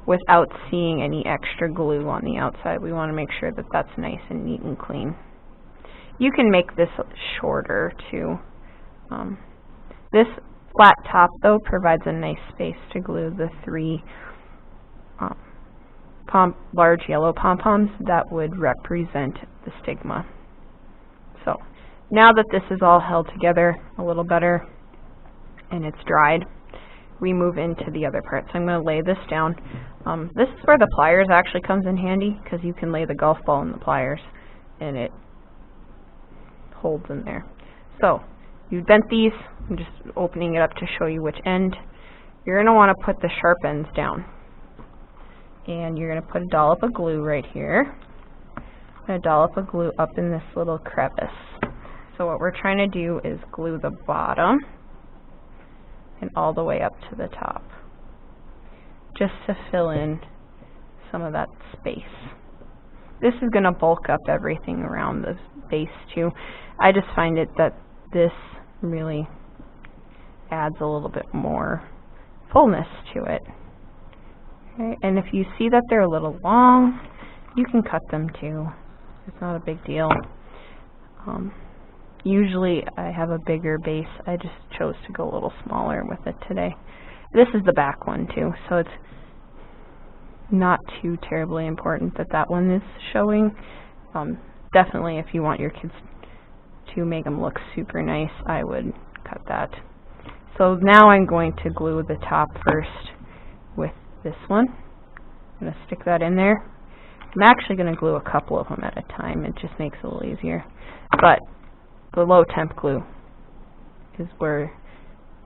A: without seeing any extra glue on the outside. We want to make sure that that's nice and neat and clean. You can make this shorter too. This flat top though provides a nice space to glue the 3 large yellow pom-poms that would represent the stigma. So now that this is all held together a little better and it's dried, we move into the other part. So I'm going to lay this down. This is where the pliers actually comes in handy, because you can lay the golf ball in the pliers and it holds in there. So you bent these. I'm just opening it up to show you which end. You're going to want to put the sharp ends down. And you're going to put a dollop of glue right here, and a dollop of glue up in this little crevice. So what we're trying to do is glue the bottom and all the way up to the top, just to fill in some of that space. This is going to bulk up everything around the base too. I just find it that this really adds a little bit more fullness to it. Okay, and if you see that they're a little long, you can cut them too. It's not a big deal. Usually I have a bigger base. I just chose to go a little smaller with it today. This is the back one too, so it's not too terribly important that that one is showing. Definitely if you want your kids to make them look super nice, I would cut that. So now I'm going to glue the top first with this one. I'm going to stick that in there. I'm actually going to glue a couple of them at a time. It just makes it a little easier. But the low temp glue is where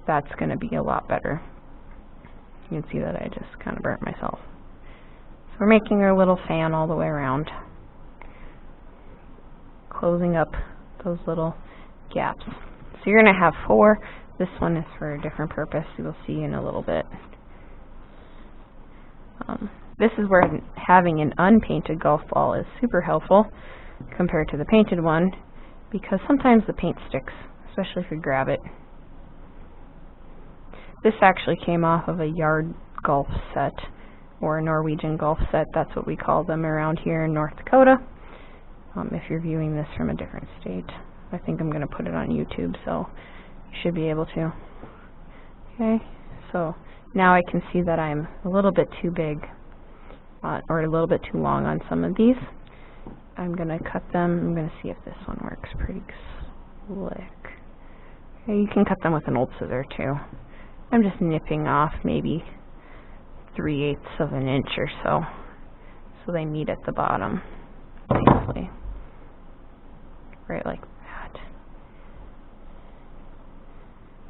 A: that's going to be a lot better. You can see that I just kind of burnt myself. So we're making our little fan all the way around, closing up those little gaps. So you're going to have 4. This one is for a different purpose. You'll see in a little bit. This is where having an unpainted golf ball is super helpful compared to the painted one, because sometimes the paint sticks, especially if you grab it. This actually came off of a yard golf set, or a Norwegian golf set. That's what we call them around here in North Dakota. If you're viewing this from a different state, I think I'm going to put it on YouTube, so you should be able to. Okay, so now I can see that I'm a little bit too big, or a little bit too long on some of these. I'm going to cut them. I'm going to see if this one works pretty slick. Okay, you can cut them with an old scissor too. I'm just nipping off maybe 3/8 of an inch or so, so they meet at the bottom nicely. Right like that.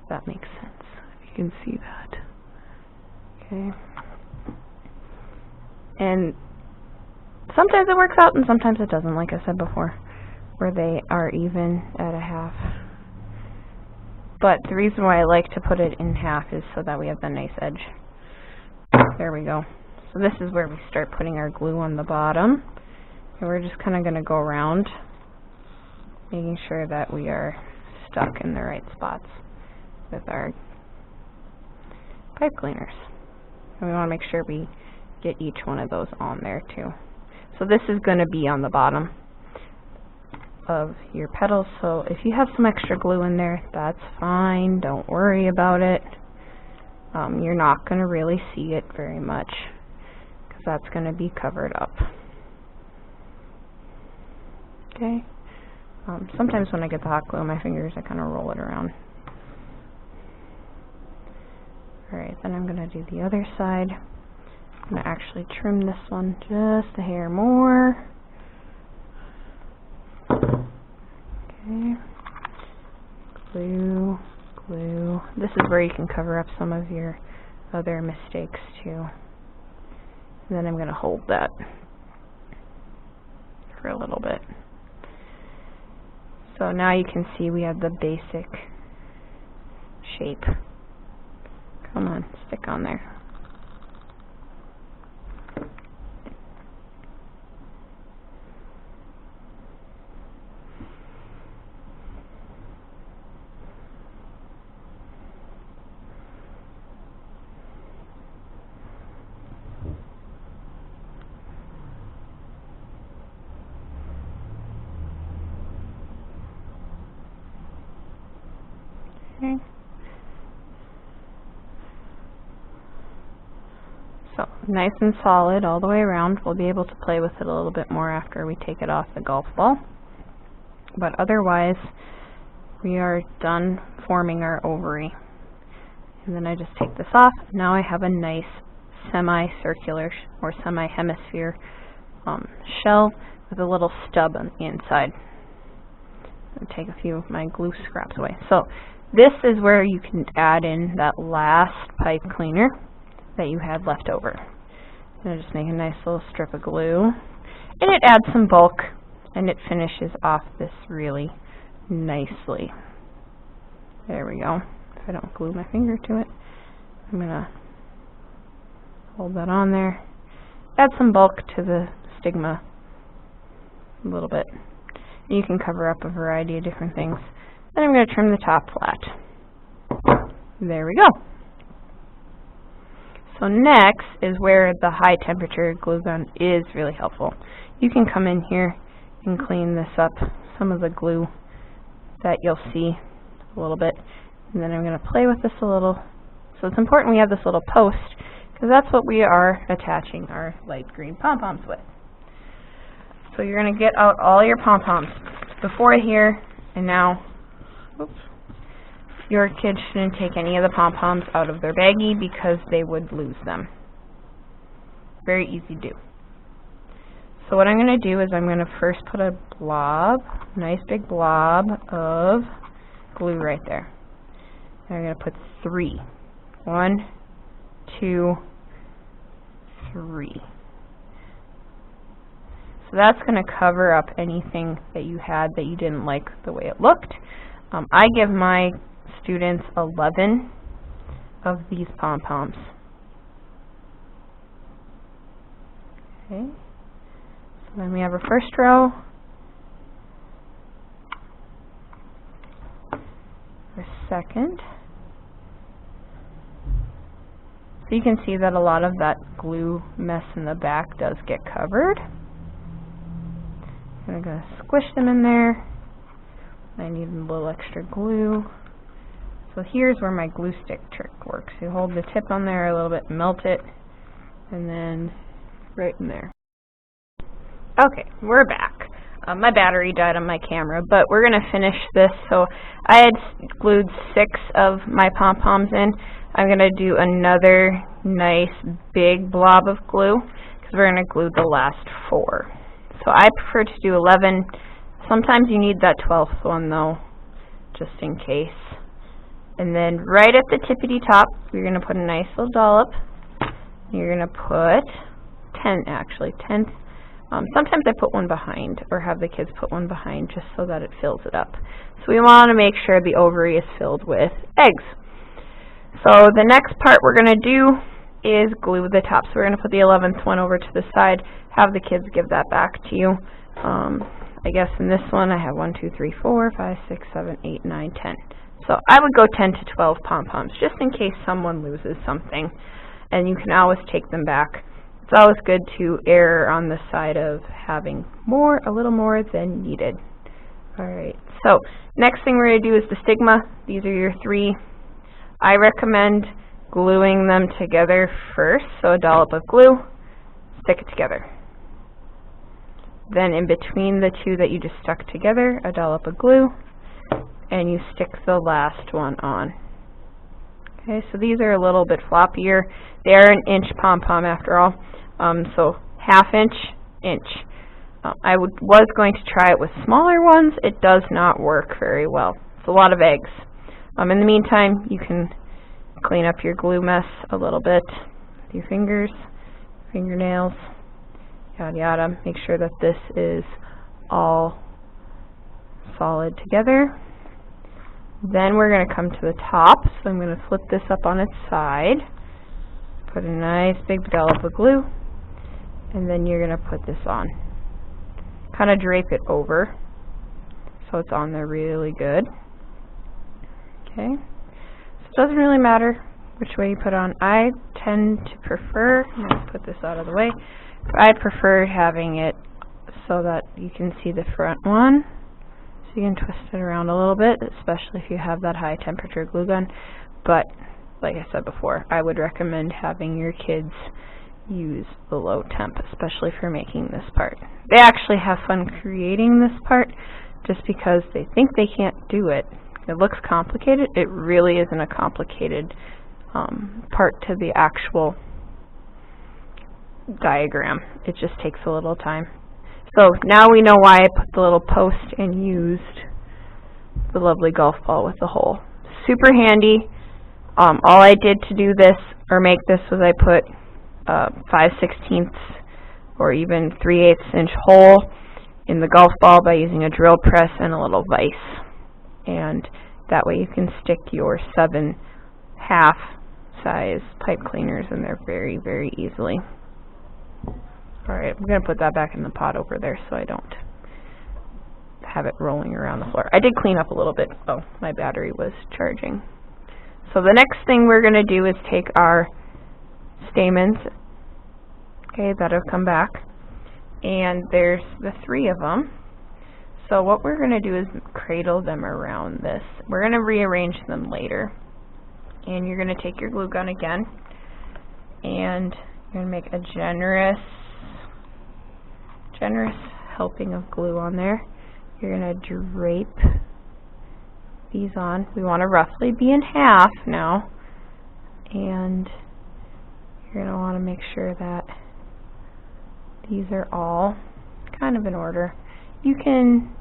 A: That makes sense. You can see that. Okay. And sometimes it works out and sometimes it doesn't, like I said before, where they are even at a half. But the reason why I like to put it in half is so that we have the nice edge. There we go. So this is where we start putting our glue on the bottom. And we're just kind of going to go around, making sure that we are stuck in the right spots with our pipe cleaners. And we want to make sure we get each one of those on there too. So this is going to be on the bottom of your petals, so if you have some extra glue in there, that's fine. Don't worry about it. You're not going to really see it very much because that's going to be covered up. Okay. Sometimes when I get the hot glue on my fingers, I kind of roll it around. Alright, then I'm going to do the other side. I'm going to actually trim this one just a hair more. Okay. Glue, glue. This is where you can cover up some of your other mistakes too. And then I'm going to hold that for a little bit. So now you can see we have the basic shape. Come on, stick on there. Okay. So, nice and solid all the way around. We'll be able to play with it a little bit more after we take it off the golf ball. But otherwise, we are done forming our ovary. And then I just take this off. Now I have a nice semicircular or semi-hemisphere shell with a little stub on the inside. I'll take a few of my glue scraps away. So this is where you can add in that last pipe cleaner that you had left over. And just make a nice little strip of glue. And it adds some bulk and it finishes off this really nicely. There we go. If I don't glue my finger to it, I'm going to hold that on there. Add some bulk to the stigma a little bit. You can cover up a variety of different things. Then I'm going to trim the top flat. There we go. So next is where the high temperature glue gun is really helpful. You can come in here and clean this up, some of the glue that you'll see a little bit. And then I'm going to play with this a little. So it's important we have this little post because that's what we are attaching our light green pom-poms with. So you're going to get out all your pom-poms. Before here, And now, oops, your kids shouldn't take any of the pom-poms out of their baggie because they would lose them. Very easy to do. So what I'm going to do is I'm going to first put a blob, nice big blob of glue right there. And I'm going to put 3. 1, 2, 3. So that's going to cover up anything that you had that you didn't like the way it looked. I give my students 11 of these pom-poms. Okay. So then we have our first row, our second. So you can see that a lot of that glue mess in the back does get covered. I'm going to squish them in there. I need a little extra glue. So here's where my glue stick trick works. You hold the tip on there a little bit, melt it, and then right in there. Okay, we're back. My battery died on my camera, but we're going to finish this. So I had glued 6 of my pom-poms in. I'm going to do another nice big blob of glue because we're going to glue the last 4. So I prefer to do 11. Sometimes you need that 12th one though, just in case. And then right at the tippity top, you're going to put a nice little dollop. You're going to put 10 actually, 10th. Sometimes I put one behind, or have the kids put one behind, just so that it fills it up. So we want to make sure the ovary is filled with eggs. So the next part we're going to do is glue the top. So we're going to put the 11th one over to the side, have the kids give that back to you. I guess in this one I have 1, 2, 3, 4, 5, 6, 7, 8, 9, 10. So I would go 10 to 12 pom-poms, just in case someone loses something, and you can always take them back. It's always good to err on the side of having a little more than needed. Alright, so next thing we're going to do is the stigma. These are your 3. I recommend gluing them together first, so a dollop of glue, stick it together. Then in between the 2 that you just stuck together, a dollop of glue, and you stick the last one on. Okay, so these are a little bit floppier. They are an inch pom-pom after all, so ½ inch, inch. I was going to try it with smaller ones. It does not work very well. It's a lot of eggs. In the meantime, you can clean up your glue mess a little bit with your fingers, fingernails, yada yada. Make sure that this is all solid together. Then we're going to come to the top, so I'm going to flip this up on its side, put a nice big dollop of glue, and then you're going to put this on. Kind of drape it over so it's on there really good. Okay, so it doesn't really matter which way you put on. I tend to prefer, I'm going to put this out of the way, I prefer having it so that you can see the front one. So you can twist it around a little bit, especially if you have that high temperature glue gun. But like I said before, I would recommend having your kids use the low temp, especially for making this part. They actually have fun creating this part just because they think they can't do it. It looks complicated. It really isn't a complicated part to the actual diagram. It just takes a little time. So now we know why I put the little post and used the lovely golf ball with the hole. Super handy. All I did to do this or make this was I put 5/16 or even 3/8 inch hole in the golf ball by using a drill press and a little vise. And that way you can stick your 7 half size pipe cleaners in there very, very easily. Alright, I'm going to put that back in the pot over there so I don't have it rolling around the floor. I did clean up a little bit. Oh, my battery was charging. So the next thing we're going to do is take our stamens, okay, that'll come back, and there's the 3 of them. So what we're going to do is cradle them around this. We're going to rearrange them later. And you're going to take your glue gun again, and you're going to make a generous helping of glue on there. You're going to drape these on. We want to roughly be in half now, and you're going to want to make sure that these are all kind of in order. You can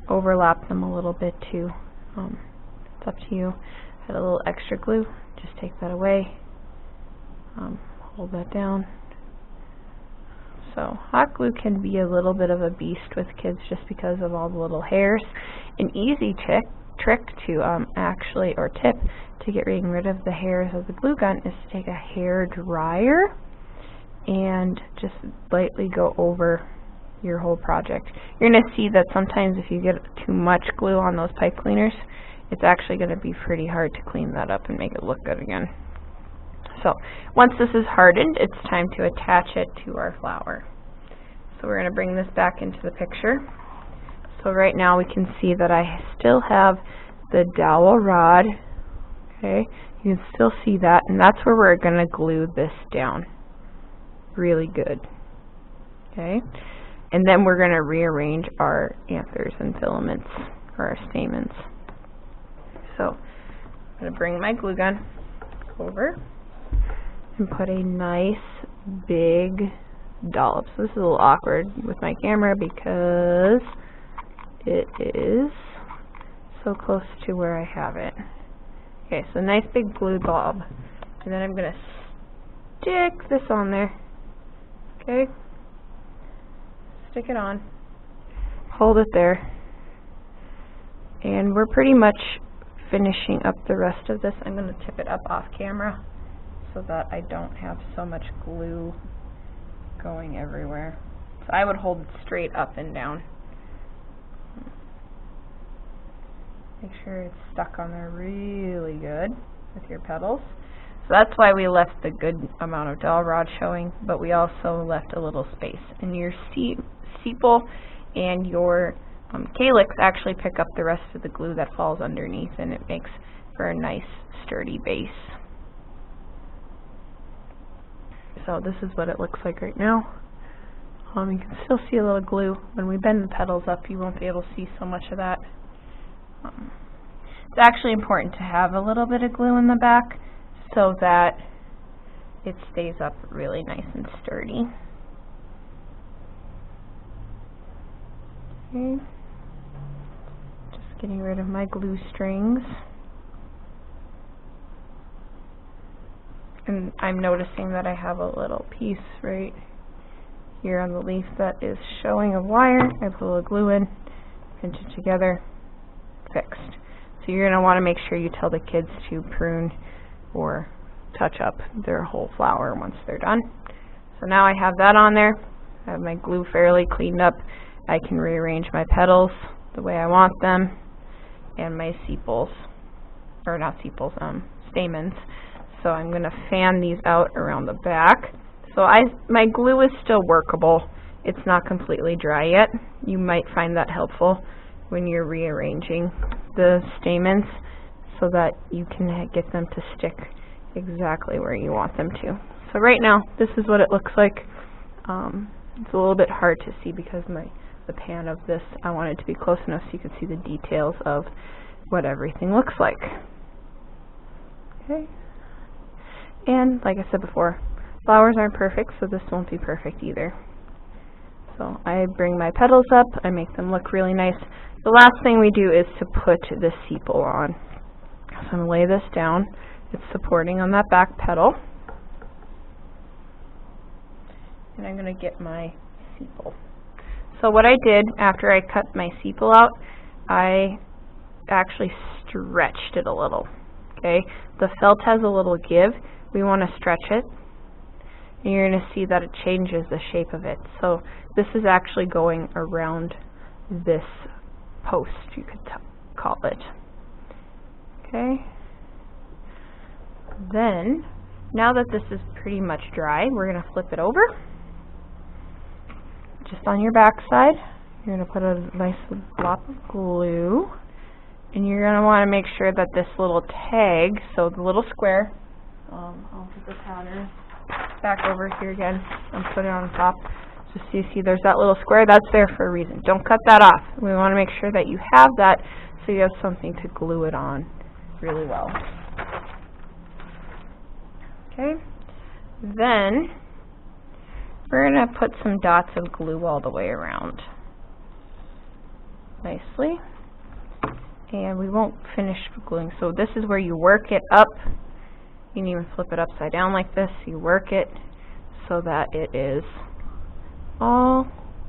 A: overlap them a little bit too. It's up to you. I had a little extra glue. Just take that away. Hold that down. So hot glue can be a little bit of a beast with kids just because of all the little hairs. An easy trick to actually, or tip, to getting rid of the hairs of the glue gun is to take a hair dryer and just lightly go over your whole project. You're going to see that sometimes if you get too much glue on those pipe cleaners, it's actually going to be pretty hard to clean that up and make it look good again. So once this is hardened, it's time to attach it to our flower. So we're going to bring this back into the picture. So right now we can see that I still have the dowel rod. Okay, you can still see that, and that's where we're going to glue this down really good. Okay, and then we're going to rearrange our anthers and filaments, or our stamens. So I'm going to bring my glue gun over and put a nice big dollop. So this is a little awkward with my camera because it is so close to where I have it. Okay, so nice big glue blob. And then I'm going to stick this on there. Okay? Stick it on. Hold it there. And we're pretty much finishing up the rest of this. I'm going to tip it up off camera so that I don't have so much glue going everywhere. So I would hold it straight up and down. Make sure it's stuck on there really good with your petals. So that's why we left the good amount of dowel rod showing, but we also left a little space. And your sepal and your calyx actually pick up the rest of the glue that falls underneath, and it makes for a nice sturdy base. So this is what it looks like right now. You can still see a little glue. When we bend the petals up, you won't be able to see so much of that. It's actually important to have a little bit of glue in the back so that it stays up really nice and sturdy. Okay. Just getting rid of my glue strings. And I'm noticing that I have a little piece right here on the leaf that is showing a wire. I put a little glue in, pinch it together, fixed. So you're going to want to make sure you tell the kids to prune or touch up their whole flower once they're done. So now I have that on there. I have my glue fairly cleaned up. I can rearrange my petals the way I want them, and my sepals, or not sepals, stamens. So I'm going to fan these out around the back. So my glue is still workable. It's not completely dry yet. You might find that helpful when you're rearranging the stamens so that you can get them to stick exactly where you want them to. So right now, this is what it looks like. It's a little bit hard to see because the pan of this, I want it to be close enough so you can see the details of what everything looks like. Okay. And like I said before, flowers aren't perfect, so this won't be perfect either. So I bring my petals up, I make them look really nice. The last thing we do is to put the sepal on. So I'm going to lay this down. It's supporting on that back petal. And I'm going to get my sepal. So what I did after I cut my sepal out, I actually stretched it a little. Okay, the felt has a little give. We want to stretch it, and you're going to see that it changes the shape of it. So this is actually going around this post, you could call it. Okay. Then, now that this is pretty much dry, we're going to flip it over. Just on your back side, you're going to put a nice blob of glue. And you're going to want to make sure that this little tag, so the little square, I'll put the pattern back over here again and put it on top. So you see there's that little square, that's there for a reason. Don't cut that off. We want to make sure that you have that so you have something to glue it on really well. Okay, then we're going to put some dots of glue all the way around nicely, and we won't finish gluing. So this is where you work it up. You can even flip it upside down like this. You work it so that it is all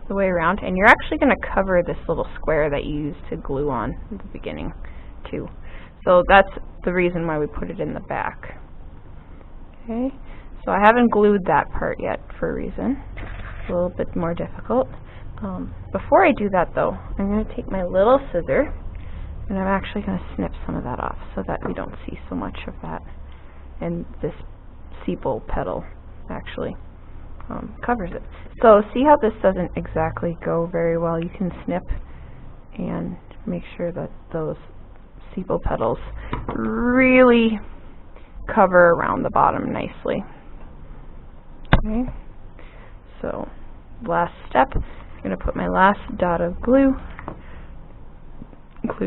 A: the way around, and you're actually going to cover this little square that you used to glue on at the beginning too. So that's the reason why we put it in the back. Okay, so I haven't glued that part yet for a reason. It's a little bit more difficult. Before I do that though, I'm going to take my little scissor and I'm actually going to snip some of that off so that we don't see so much of that, and this sepal petal actually covers it. So see how this doesn't exactly go very well? You can snip and make sure that those sepal petals really cover around the bottom nicely. Okay, so last step, I'm going to put my last dot of glue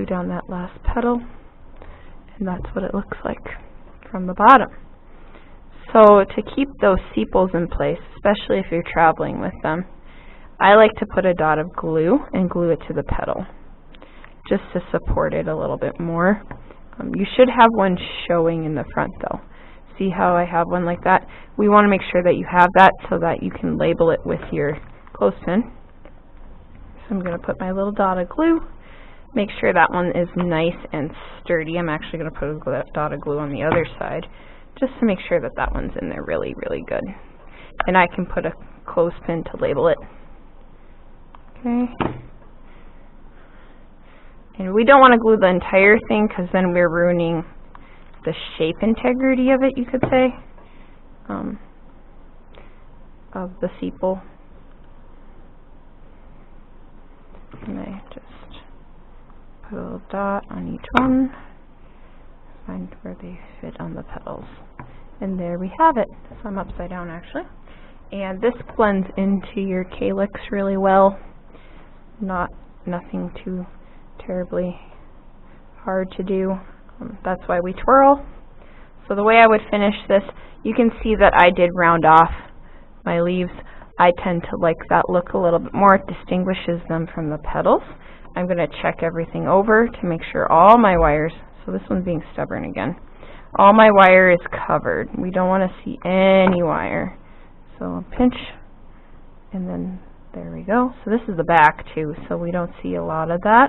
A: down that last petal, and that's what it looks like from the bottom. So to keep those sepals in place, especially if you're traveling with them, I like to put a dot of glue and glue it to the petal just to support it a little bit more. You should have one showing in the front though. See how I have one like that? We want to make sure that you have that so that you can label it with your clothespin. So I'm going to put my little dot of glue, make sure that one is nice and sturdy. I'm actually going to put a dot of glue on the other side just to make sure that that one's in there really, really good. And I can put a clothespin to label it. Okay. And we don't want to glue the entire thing because then we're ruining the shape integrity of it, you could say, of the sepal. And I just put a little dot on each one, find where they fit on the petals. And there we have it. So I'm upside down actually. And this blends into your calyx really well. Nothing too terribly hard to do. That's why we twirl. So the way I would finish this, you can see that I did round off my leaves. I tend to like that look a little bit more. It distinguishes them from the petals. I'm going to check everything over to make sure all my wires, so this one's being stubborn again, all my wire is covered. We don't want to see any wire. So I'll pinch, and then there we go. So this is the back too, so we don't see a lot of that.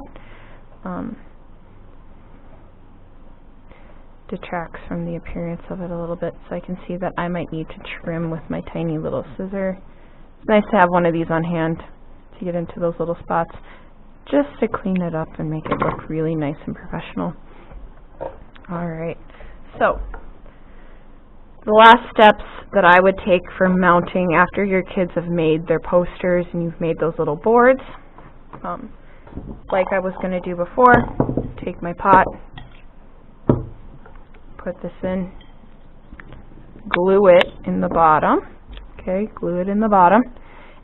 A: Detracts from the appearance of it a little bit, so I can see that I might need to trim with my tiny little scissor. It's nice to have one of these on hand to get into those little spots, just to clean it up and make it look really nice and professional. Alright, so the last steps that I would take for mounting after your kids have made their posters and you've made those little boards, like I was going to do before, take my pot, put this in, glue it in the bottom, okay, glue it in the bottom,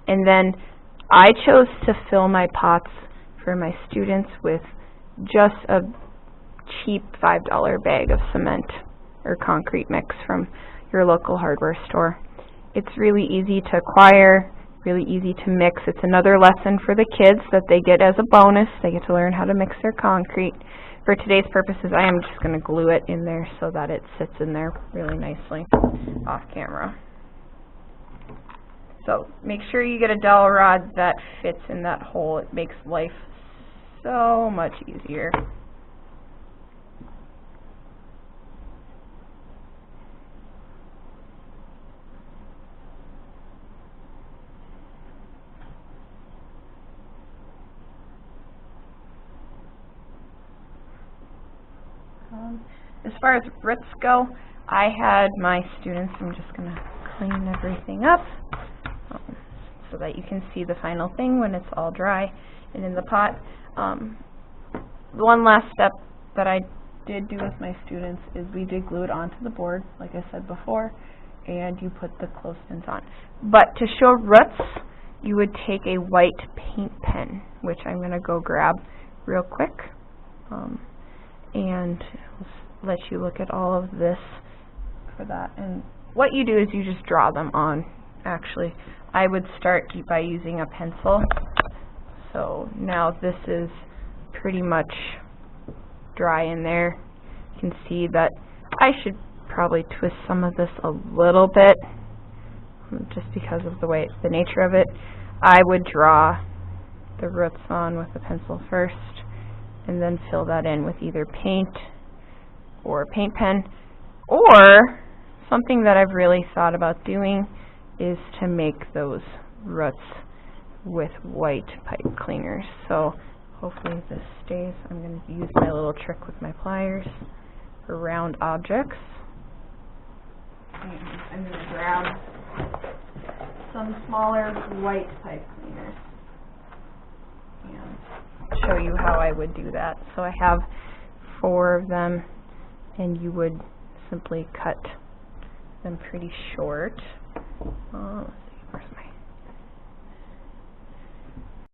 A: and then I chose to fill my pots for my students with just a cheap $5 bag of cement or concrete mix from your local hardware store. It's really easy to acquire, really easy to mix. It's another lesson for the kids that they get as a bonus. They get to learn how to mix their concrete. For today's purposes, I am just going to glue it in there so that it sits in there really nicely off camera. So make sure you get a dowel rod that fits in that hole. It makes life so much easier. As far as roots go, I had my students, I'm just going to clean everything up so that you can see the final thing when it's all dry and in the pot. The one last step that I did do with my students is we did glue it onto the board, like I said before, and you put the clothespins on. But to show roots, you would take a white paint pen, which I'm going to go grab real quick. and let you look at all of this for that. And what you do is you just draw them on. Actually, I would start by using a pencil. So now this is pretty much dry in there. You can see that I should probably twist some of this a little bit, just because of the nature of it. I would draw the roots on with the pencil first, and then fill that in with either paint or a paint pen, or something that I've really thought about doing is to make those roots with white pipe cleaners. So hopefully this stays. I'm going to use my little trick with my pliers for round objects. And I'm going to grab some smaller white pipe cleaners and show you how I would do that. So I have 4 of them, and you would simply cut them pretty short. Let's see, where's my...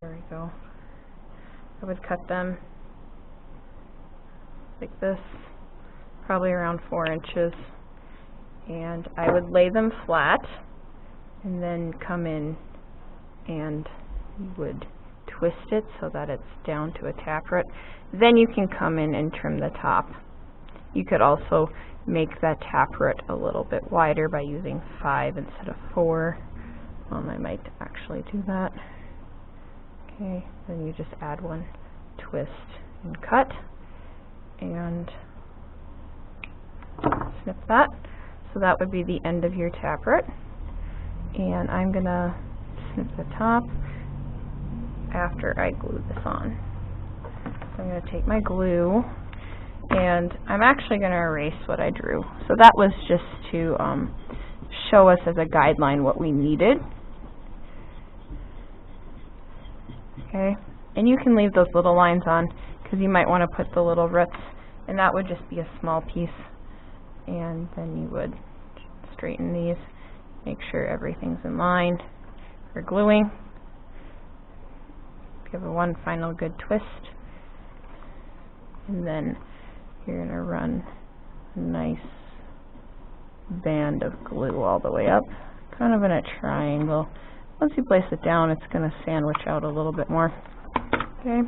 A: There we go. I would cut them like this, probably around 4 inches, and I would lay them flat, and then come in and you would twist it so that it's down to a taproot. Then you can come in and trim the top. You could also make that taproot a little bit wider by using 5 instead of 4. I might actually do that. Okay, then you just add one twist and cut and snip that. So that would be the end of your taproot. And I'm going to snip the top after I glue this on. So I'm going to take my glue, and I'm actually going to erase what I drew. So that was just to show us as a guideline what we needed. Okay, and you can leave those little lines on because you might want to put the little roots, and that would just be a small piece. And then you would straighten these, make sure everything's in line for gluing. Give it one final good twist, and then you're going to run a nice band of glue all the way up, kind of in a triangle. Once you place it down, it's going to sandwich out a little bit more. Okay,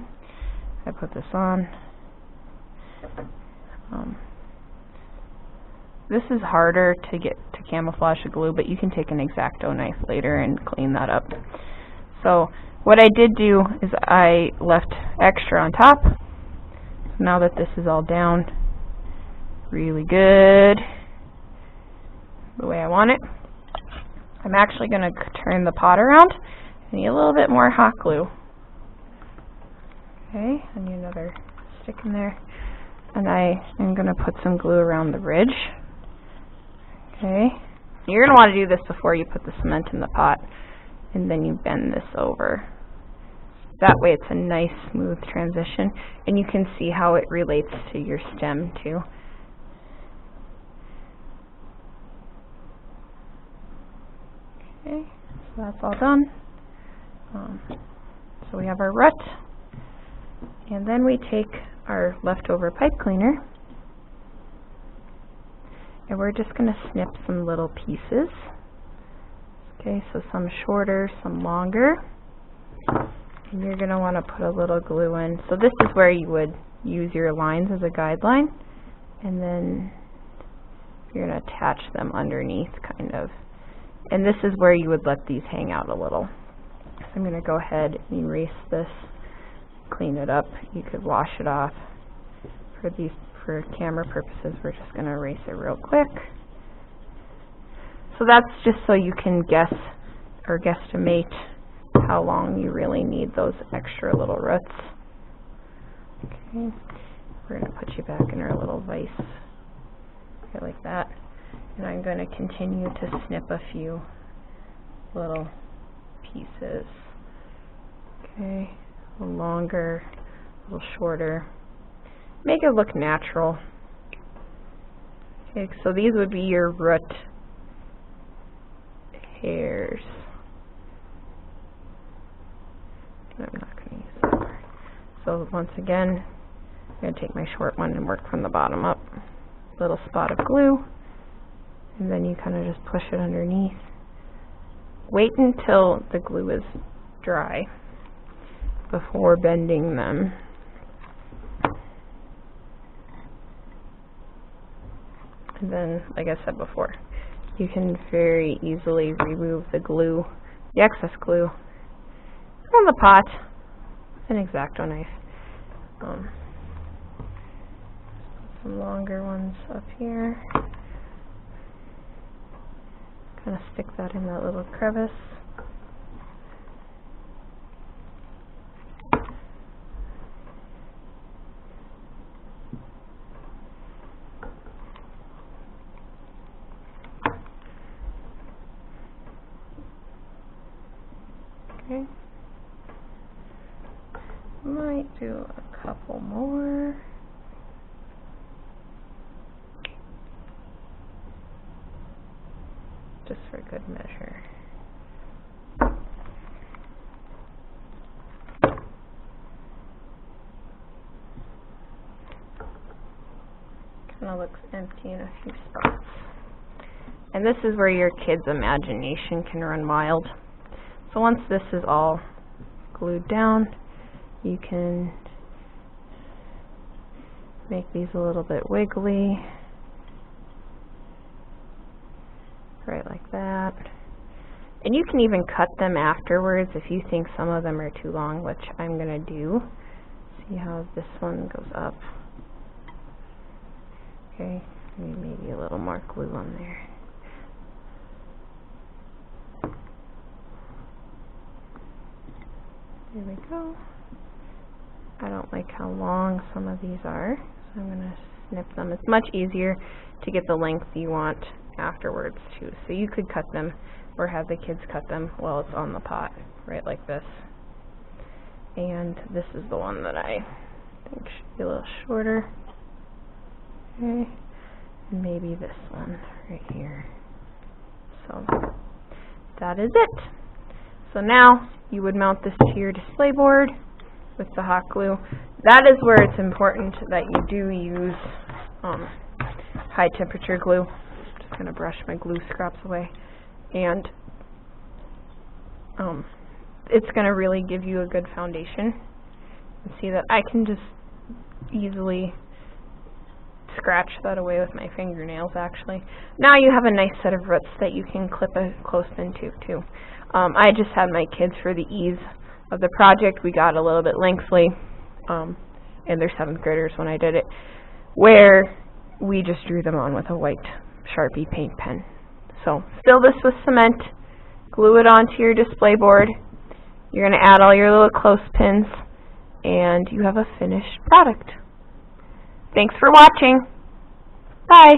A: I put this on. This is harder to get to camouflage the glue, but you can take an X-Acto knife later and clean that up. So what I did do is I left extra on top. So now that this is all down really good, the way I want it, I'm actually going to turn the pot around. I need a little bit more hot glue. Okay, I need another stick in there. And I am going to put some glue around the ridge. Okay, you're going to want to do this before you put the cement in the pot, and then you bend this over. That way it's a nice smooth transition, and you can see how it relates to your stem too. Okay, so that's all done. So we have our root, and then we take our leftover pipe cleaner, and we're just going to snip some little pieces. Okay, so some shorter, some longer. And you're going to want to put a little glue in. So this is where you would use your lines as a guideline, and then you're going to attach them underneath, kind of. And this is where you would let these hang out a little. So I'm going to go ahead and erase this, clean it up. You could wash it off. For camera purposes, we're just going to erase it real quick. So that's just so you can guess or guesstimate how long you really need those extra little roots. Okay, we're going to put you back in our little vise, okay, like that. And I'm going to continue to snip a few little pieces. Okay, a little longer, a little shorter. Make it look natural. Okay, so these would be your root hairs. I'm not going to use that part. So once again, I'm going to take my short one and work from the bottom up. Little spot of glue, and then you kind of just push it underneath. Wait until the glue is dry before bending them. And then, like I said before, you can very easily remove the glue, the excess glue, from the pot with an X-Acto knife. Some longer ones up here. Kind of stick that in that little crevice. Okay. Might do a couple more. Just for good measure. Kind of looks empty in a few spots. And this is where your kid's imagination can run wild. So once this is all glued down, you can make these a little bit wiggly. Right like that. And you can even cut them afterwards if you think some of them are too long, which I'm going to do. See how this one goes up. Okay, maybe a little more glue on there. There we go. I don't like how long some of these are, so I'm going to snip them. It's much easier to get the length you want afterwards too. So you could cut them or have the kids cut them while it's on the pot, right like this. And this is the one that I think should be a little shorter. Okay, and maybe this one right here. So that is it. So now you would mount this to your display board with the hot glue. That is where it's important that you do use high temperature glue. Just going to brush my glue scraps away. And it's going to really give you a good foundation. You see that I can just easily scratch that away with my fingernails actually. Now you have a nice set of roots that you can clip a clothespin to too. I just had my kids, for the ease of the project, we got a little bit lengthily, and they're 7th graders when I did it, where we just drew them on with a white Sharpie paint pen. So fill this with cement, glue it onto your display board. You're going to add all your little clothespins, and you have a finished product. Thanks for watching. Bye.